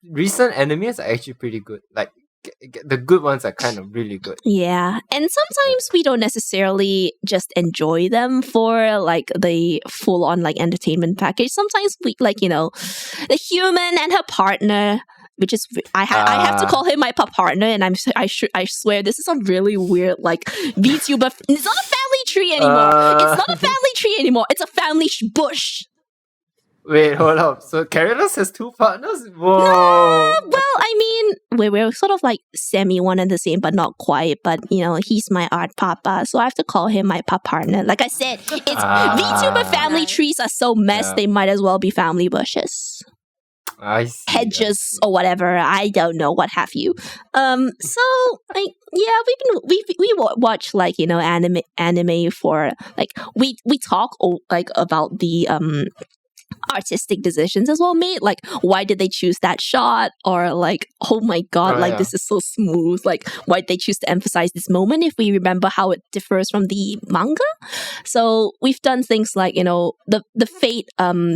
recent animes are actually pretty good. Like the good ones are kind of really good. Yeah, and sometimes we don't necessarily just enjoy them for the full-on entertainment package. Sometimes we the human and her partner, which is I have to call him my partner, and I swear this is a really weird VTuber. It's not a family tree anymore. It's not a family tree anymore. It's a family bush. Wait, hold up. So Carolus has two partners? Whoa. Well, I mean, we're sort of semi one and the same, but not quite. But he's my art papa, so I have to call him my partner. Like I said, it's VTuber family trees are so messed, Yeah. they might as well be family bushes, I see. hedges, or whatever. I don't know, what have you. So we watch anime for we talk about the artistic decisions as well made, why did they choose that shot, or oh my god, Oh, yeah. this is so smooth, why did they choose to emphasize this moment if we remember how it differs from the manga. So we've done things the Fate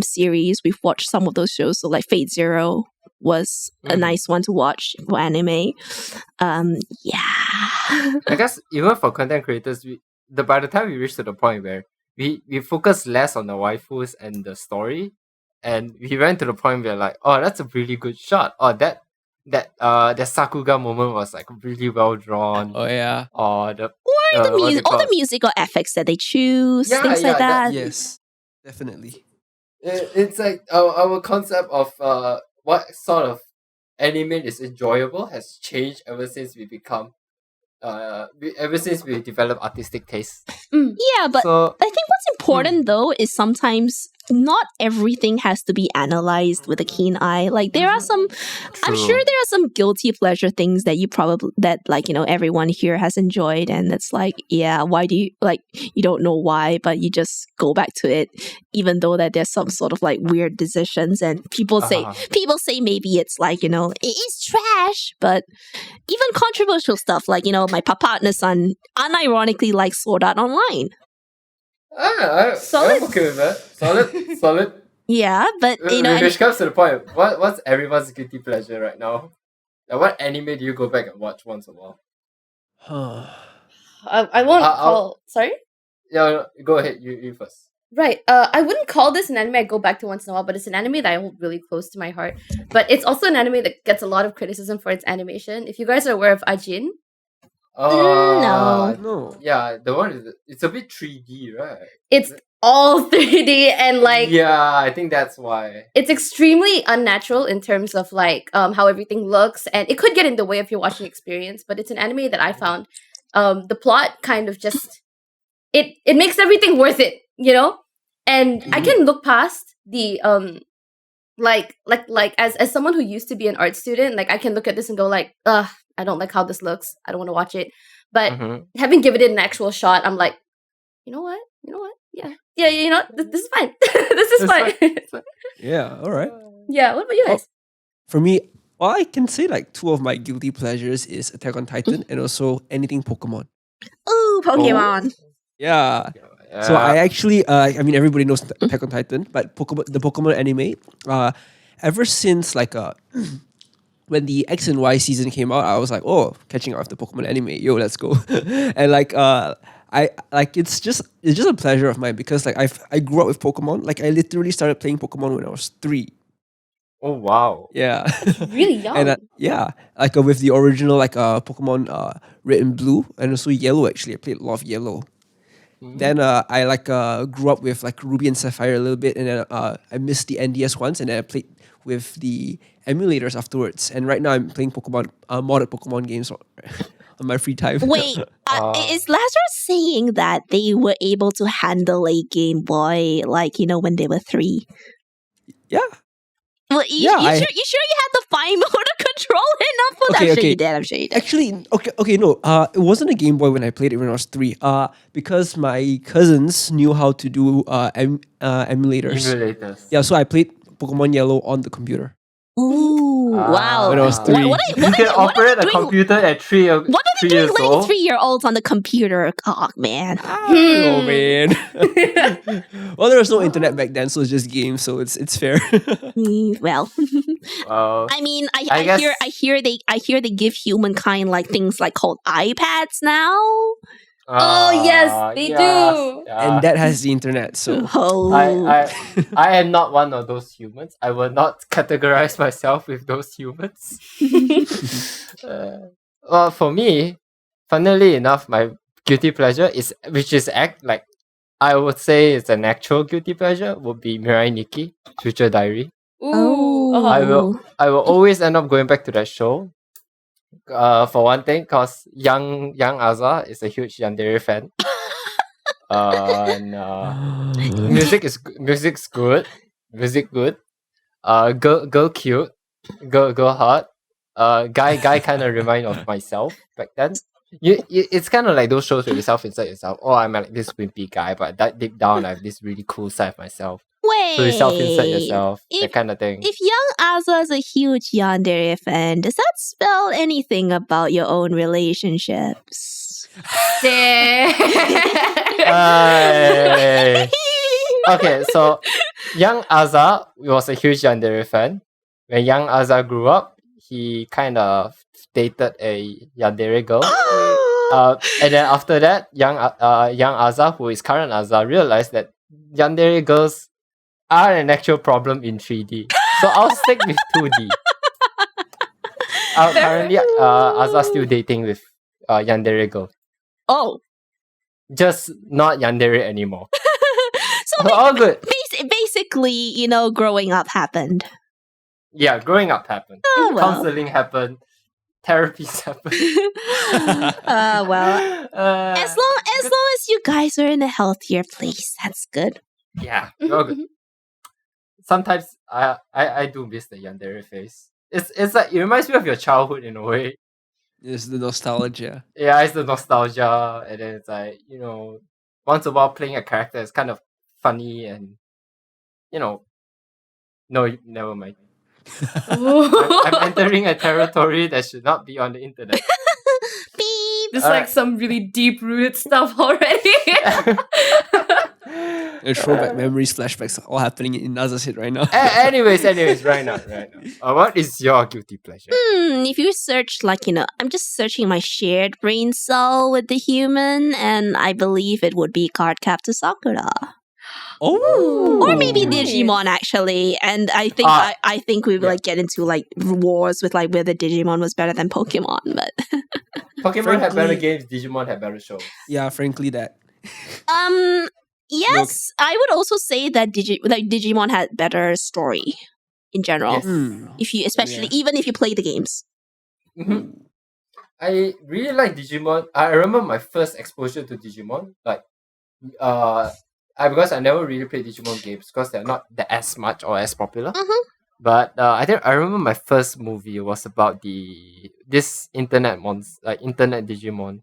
series. We've watched some of those shows, so Fate Zero was a nice one to watch for anime. I guess even for content creators, by the time we reach to the point where we focus less on the waifus and the story, and we went to the point where oh, that's a really good shot, or that Sakuga moment was really well drawn, Oh yeah. or the Or what do you all call the it? musical effects that they choose, Yeah, things yeah, like that. Yes. Definitely. It's our concept of what sort of anime is enjoyable has changed ever since we become ever since we develop artistic tastes. Yeah, but So I think what's important though is sometimes not everything has to be analyzed with a keen eye. There are some, I'm True. sure there are some guilty pleasure things that you probably everyone here has enjoyed, and it's why do you you don't know why, but you just go back to it, even though that there's some sort of weird decisions, and people say maybe it's it is trash, but even controversial stuff my papa-san unironically likes Sword Art Online. I'm Solid. okay with that. Solid. Yeah, but Which comes to the point. What's everyone's guilty pleasure right now? What anime do you go back and watch once in a while? I won't I'll- call. Sorry. Yeah, go ahead. You first. Right. I wouldn't call this an anime I go back to once in a while, but it's an anime that I hold really close to my heart. But it's also an anime that gets a lot of criticism for its animation. If you guys are aware of Ajin, No. No. Yeah, the one it's a bit 3D, right? it's all 3D and yeah, I think that's why. it's extremely unnatural in terms of how everything looks, and it could get in the way of your watching experience. But it's an anime that I found the plot kind of just it makes everything worth it, you know. And I can look past the like as someone who used to be an art student, like I can look at this and go like, ugh, I don't like how this looks. I don't want to watch it. But having given it an actual shot, I'm like, you know what? Yeah, you know, this is fine. This is fine. Yeah, all right. Yeah, what about you guys? For me, all I can say like two of my guilty pleasures is Attack on Titan and also anything Pokemon. Ooh, Pokemon. Yeah. So I actually, I mean, everybody knows Attack on Titan, but the Pokemon anime, ever since like when the X and Y season came out, I was like, oh, catching up with the Pokemon anime, yo, let's go. And like, I like it's just a pleasure of mine because like I grew up with Pokemon. Like I literally started playing Pokemon when I was 3. Oh wow! Yeah, really young. And yeah, like with the original like Pokemon Red and Blue, and also Yellow. Actually, I played a lot of Yellow. Then I like grew up with like Ruby and Sapphire a little bit, and then I missed the NDS ones, and then I played with the emulators afterwards. And right now I'm playing Pokemon modded Pokemon games on my free time. Wait, is Lazarus saying that they were able to handle a Game Boy like, you know, when they were 3? Yeah. Well, you sure you had the fine motor control enough for that? I'm sure you did. Actually, okay, no. It wasn't a Game Boy when I played it when I was 3. Because my cousins knew how to do emulators. Yeah, so I played Pokemon Yellow on the computer. Ooh, wow. When I was 3. You can operate a computer at 3 years old. What are they doing letting 3-year-olds on the computer? Oh, man. Oh, man. Well, there was no internet back then, so it's just games, so it's fair. Well, I mean, I hear they give humankind like things like called iPads now. Oh yes, they do. Yeah. And that has the internet, so I am not one of those humans. I will not categorize myself with those humans. Well, for me, funnily enough, my guilty pleasure I would say it's an actual guilty pleasure would be Mirai Nikki, Future Diary. Ooh. I will always end up going back to that show. For one thing, because young Aza is a huge Yandere fan. Music's good. Music good. Girl cute. Girl hot. Guy kind of remind of myself back then. It's kind of like those shows where you self inside yourself. Oh, I'm like this wimpy guy, but that deep down I have this really cool side of myself. Wait. So you self inside yourself, that kind of thing. If young Aza is a huge yandere fan, does that spell anything about your own relationships? Okay, so young Aza was a huge yandere fan. When young Aza grew up, he kind of dated a yandere girl. And then after that, young Aza, who is current Aza, realized that yandere girls are an actual problem in 3D. So I'll stick with 2D. Currently, Aza's still dating with yandere girl. Oh. Just not yandere anymore. So all good. Basically, you know, growing up happened. Yeah, growing up happened. Oh, well. Counseling happened. Therapies happened. Well. As long as you guys are in a healthier place, that's good. Yeah, all good. Sometimes I do miss the yandere phase. It's like it reminds me of your childhood in a way. It's the nostalgia. Yeah, it's the nostalgia, and then it's like, you know, once in a while playing a character is kind of funny, and you know, no, never mind. I'm entering a territory that should not be on the internet. Beep. It's like some really deep rooted stuff already. Throwback memories, flashbacks, all happening in Naza's head right now. Anyways, right now. What is your guilty pleasure? If you search, like, you know, I'm just searching my shared brain cell with the human, and I believe it would be Cardcaptor Sakura. Oh, or maybe Digimon actually, and I think I think we would like get into like wars with like whether Digimon was better than Pokemon, but Pokemon had better games, Digimon had better shows. Yeah, frankly, that. Yes, I would also say that Digimon had better story in general. Yes. If you, especially even if you play the games. Mm-hmm. I really like Digimon. I remember my first exposure to Digimon. Like, because I never really played Digimon games because they're not that as much or as popular. Mm-hmm. But I think I remember my first movie was about this internet internet Digimon.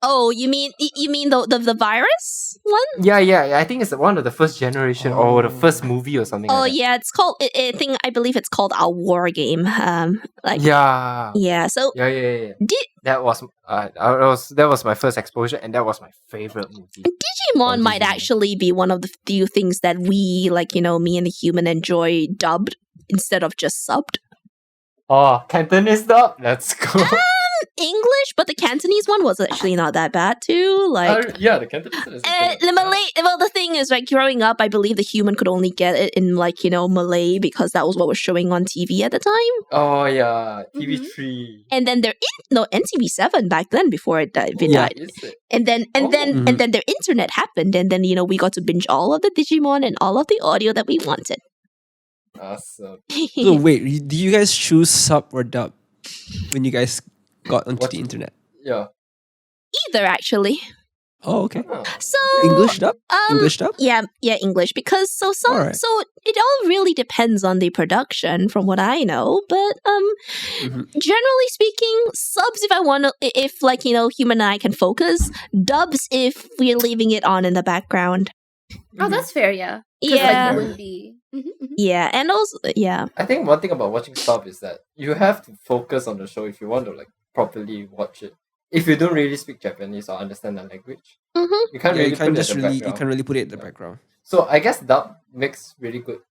Oh, you mean the virus one? Yeah. I think it's one of the first generation or the first movie or something. Oh like that. yeah, it's called. I believe it's called Our War Game. Yeah. So Yeah. Did That was my first exposure, and that was my favorite movie. Digimon might actually be one of the few things that we me and the human enjoy dubbed instead of just subbed. Oh, Cantonese dub. Let's go. English, but the Cantonese one was actually not that bad too. The Cantonese one is the Malay. Well, the thing is, growing up, I believe the human could only get it in Malay because that was what was showing on TV at the time. Oh yeah, TV3. And then NTV7 back then before it died. Is it? And then their internet happened, and then we got to binge all of the Digimon and all of the audio that we wanted. Awesome. So wait, do you guys choose sub or dub when you guys got onto the internet? Yeah. Either actually. Oh, okay. So English dub? English dub? Yeah, English. Because so it all really depends on the production, from what I know. But generally speaking, subs if human eye can focus, dubs if we're leaving it on in the background. Oh, that's fair. Yeah. Yeah. You wouldn't be. Yeah, and also I think one thing about watching sub is that you have to focus on the show if you want to properly watch it. If you don't really speak Japanese or understand the language, you can't really put it in the background. So I guess dub makes really good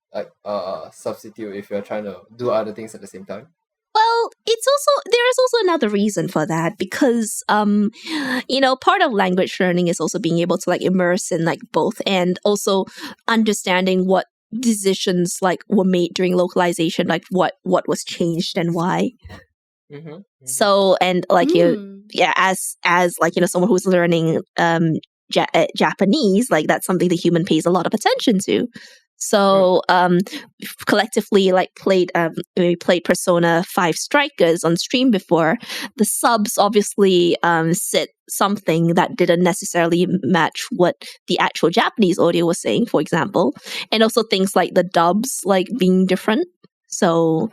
substitute if you're trying to do other things at the same time. Well, there is also another reason for that because part of language learning is also being able to immerse in both, and also understanding what decisions were made during localization, what was changed and why. So, and as someone who's learning Japanese, that's something the human pays a lot of attention to. So collectively played Persona 5 Strikers on stream before. The subs obviously said something that didn't necessarily match what the actual Japanese audio was saying, for example. And also things like the dubs being different. So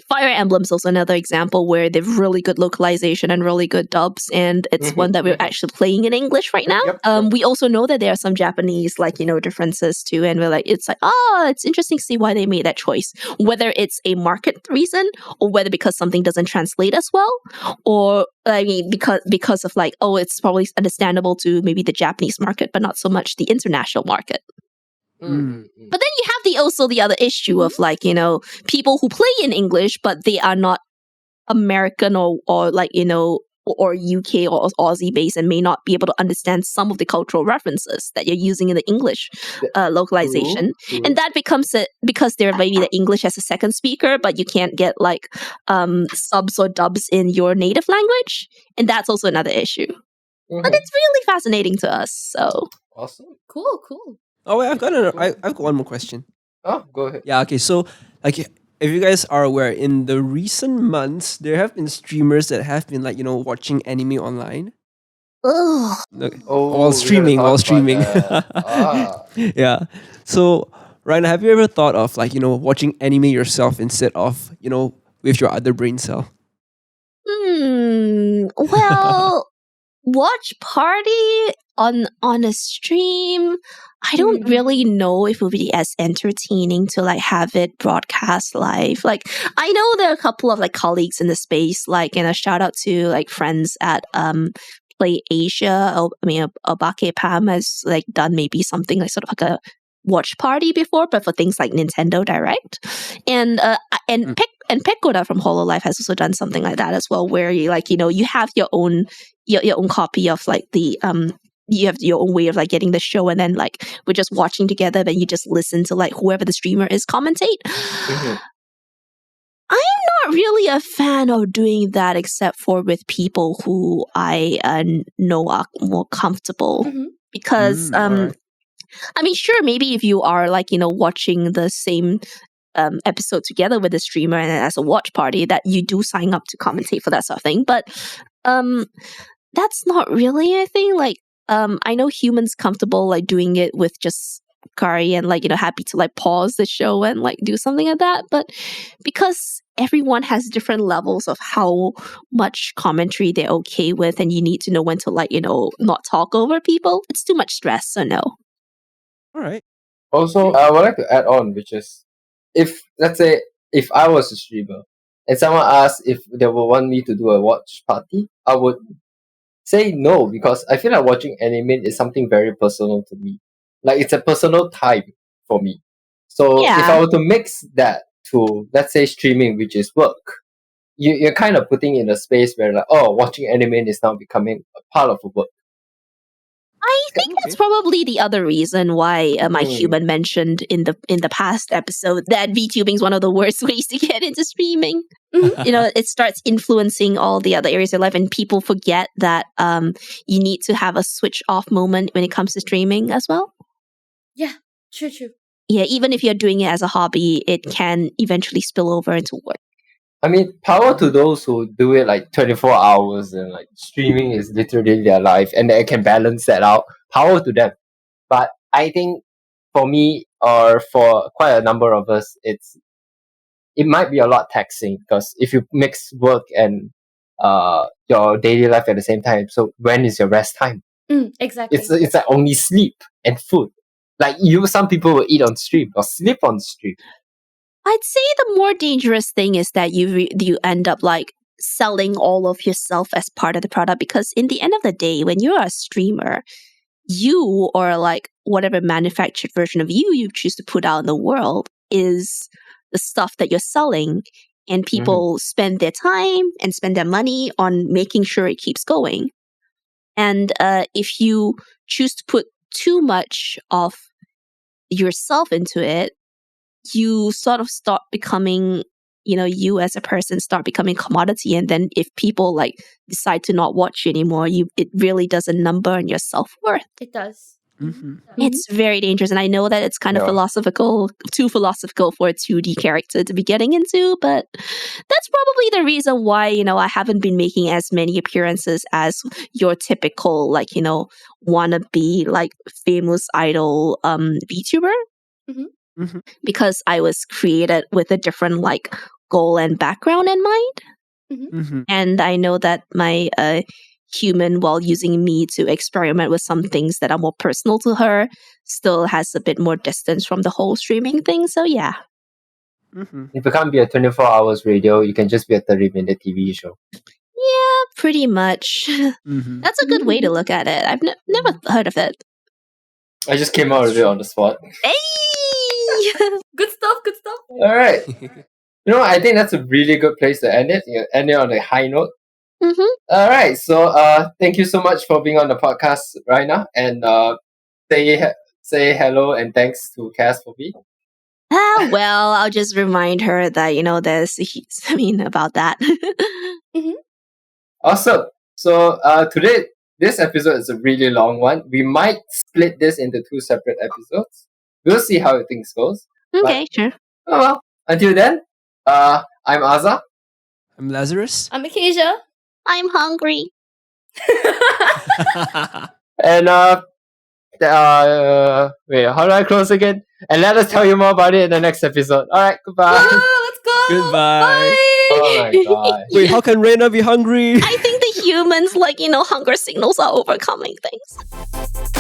Fire Emblem is also another example where they've really good localization and really good dubs, and it's one that we're actually playing in English right now. We also know that there are some Japanese differences too, and we're it's interesting to see why they made that choice. Whether it's a market reason or whether because something doesn't translate as well, or because of it's probably understandable to maybe the Japanese market, but not so much the international market. But then you have the other issue of people who play in English but they are not American or UK or Aussie based and may not be able to understand some of the cultural references that you're using in the English localization. And that becomes it because they're maybe the English as a second speaker, but you can't get subs or dubs in your native language, and that's also another issue. But it's really fascinating to us. So awesome, cool. Oh wait, I've got one more question. Oh, go ahead. Yeah, okay. So if you guys are aware, in the recent months there have been streamers that have been watching anime online. While streaming. Yeah. So Raina, have you ever thought of watching anime yourself instead of with your other brain cell? Well, watch party on a stream, I don't really know if it would be as entertaining to have it broadcast live. I know there are a couple of colleagues in the space, and a shout out to friends at Play Asia. Obake Pam has done maybe something sort of a watch party before, but for things like Nintendo Direct, and Pekoda from HoloLive has also done something like that as well, where you you have your own copy of you have your own way of getting the show, and then we're just watching together, but you just listen to whoever the streamer is commentate. I'm not really a fan of doing that, except for with people who I know are more comfortable, because right. I mean, sure, maybe if you are watching the same episode together with the streamer and as a watch party, that you do sign up to commentate for that sort of thing. But that's not really a thing. Like, I know humans comfortable like doing it with just Kari and like, happy to like pause the show and like do something like that. But because everyone has different levels of how much commentary they're okay with, and you need to know when to like, not talk over people, it's too much stress. So no. All right. Also, I would like to add on, which is, let's say if I was a streamer and someone asked if they would want me to do a watch party, I would say no, because I feel like watching anime is something very personal to me. Like, it's a personal time for me. So if I were to mix that to, let's say, streaming, which is work, you're kind of putting in a space where like, watching anime is now becoming a part of a work. I think that's probably the other reason why my human mentioned in the past episode that VTubing is one of the worst ways to get into streaming. It starts influencing all the other areas of life, and people forget that you need to have a switch off moment when it comes to streaming as well. Yeah, true. Yeah, even if you're doing it as a hobby, it can eventually spill over into work. I mean, power to those who do it like 24 hours and like streaming is literally their life and they can balance that out. Power to them. But I think for me, or for quite a number of us, it might be a lot taxing, because if you mix work and your daily life at the same time, so when is your rest time? Exactly. It's like only sleep and food. Like some people will eat on stream or sleep on stream. I'd say the more dangerous thing is that you end up like selling all of yourself as part of the product, because in the end of the day, when you're a streamer, you, or like whatever manufactured version of you choose to put out in the world, is the stuff that you're selling, and people spend their time and spend their money on making sure it keeps going. And if you choose to put too much of yourself into it, you sort of start becoming, you as a person start becoming commodity. And then if people like decide to not watch you anymore, it really does a number on your self-worth. It does. It's very dangerous. And I know that it's kind of too philosophical for a 2D character to be getting into, but that's probably the reason why, I haven't been making as many appearances as your typical, like, wannabe, like, famous idol VTuber. Because I was created with a different, like, goal and background in mind. And I know that my human, while using me to experiment with some things that are more personal to her, still has a bit more distance from the whole streaming thing. So yeah. If you can't be a 24 hours radio, you can just be a 30-minute TV show. Yeah, pretty much. That's a good way to look at it. I've never heard of it. I just came out of it on the spot. Hey! Good stuff. All right. I think that's a really good place to end it. End it on a high note. All right. So thank you so much for being on the podcast, Raina. And say hello and thanks to Cazz for me. Well, I'll just remind her that, there's about that. Awesome. So today, this episode is a really long one. We might split this into 2 separate episodes. We'll see how things goes. Okay, sure. Oh well. Until then, I'm Aza. I'm Lazarus. I'm Acacia. I'm hungry. And wait, how do I close again? And let us tell you more about it in the next episode. All right, goodbye. Let's go. Goodbye. Bye. Oh my god. Wait, how can Raina be hungry? I think the humans, hunger signals are overcoming things.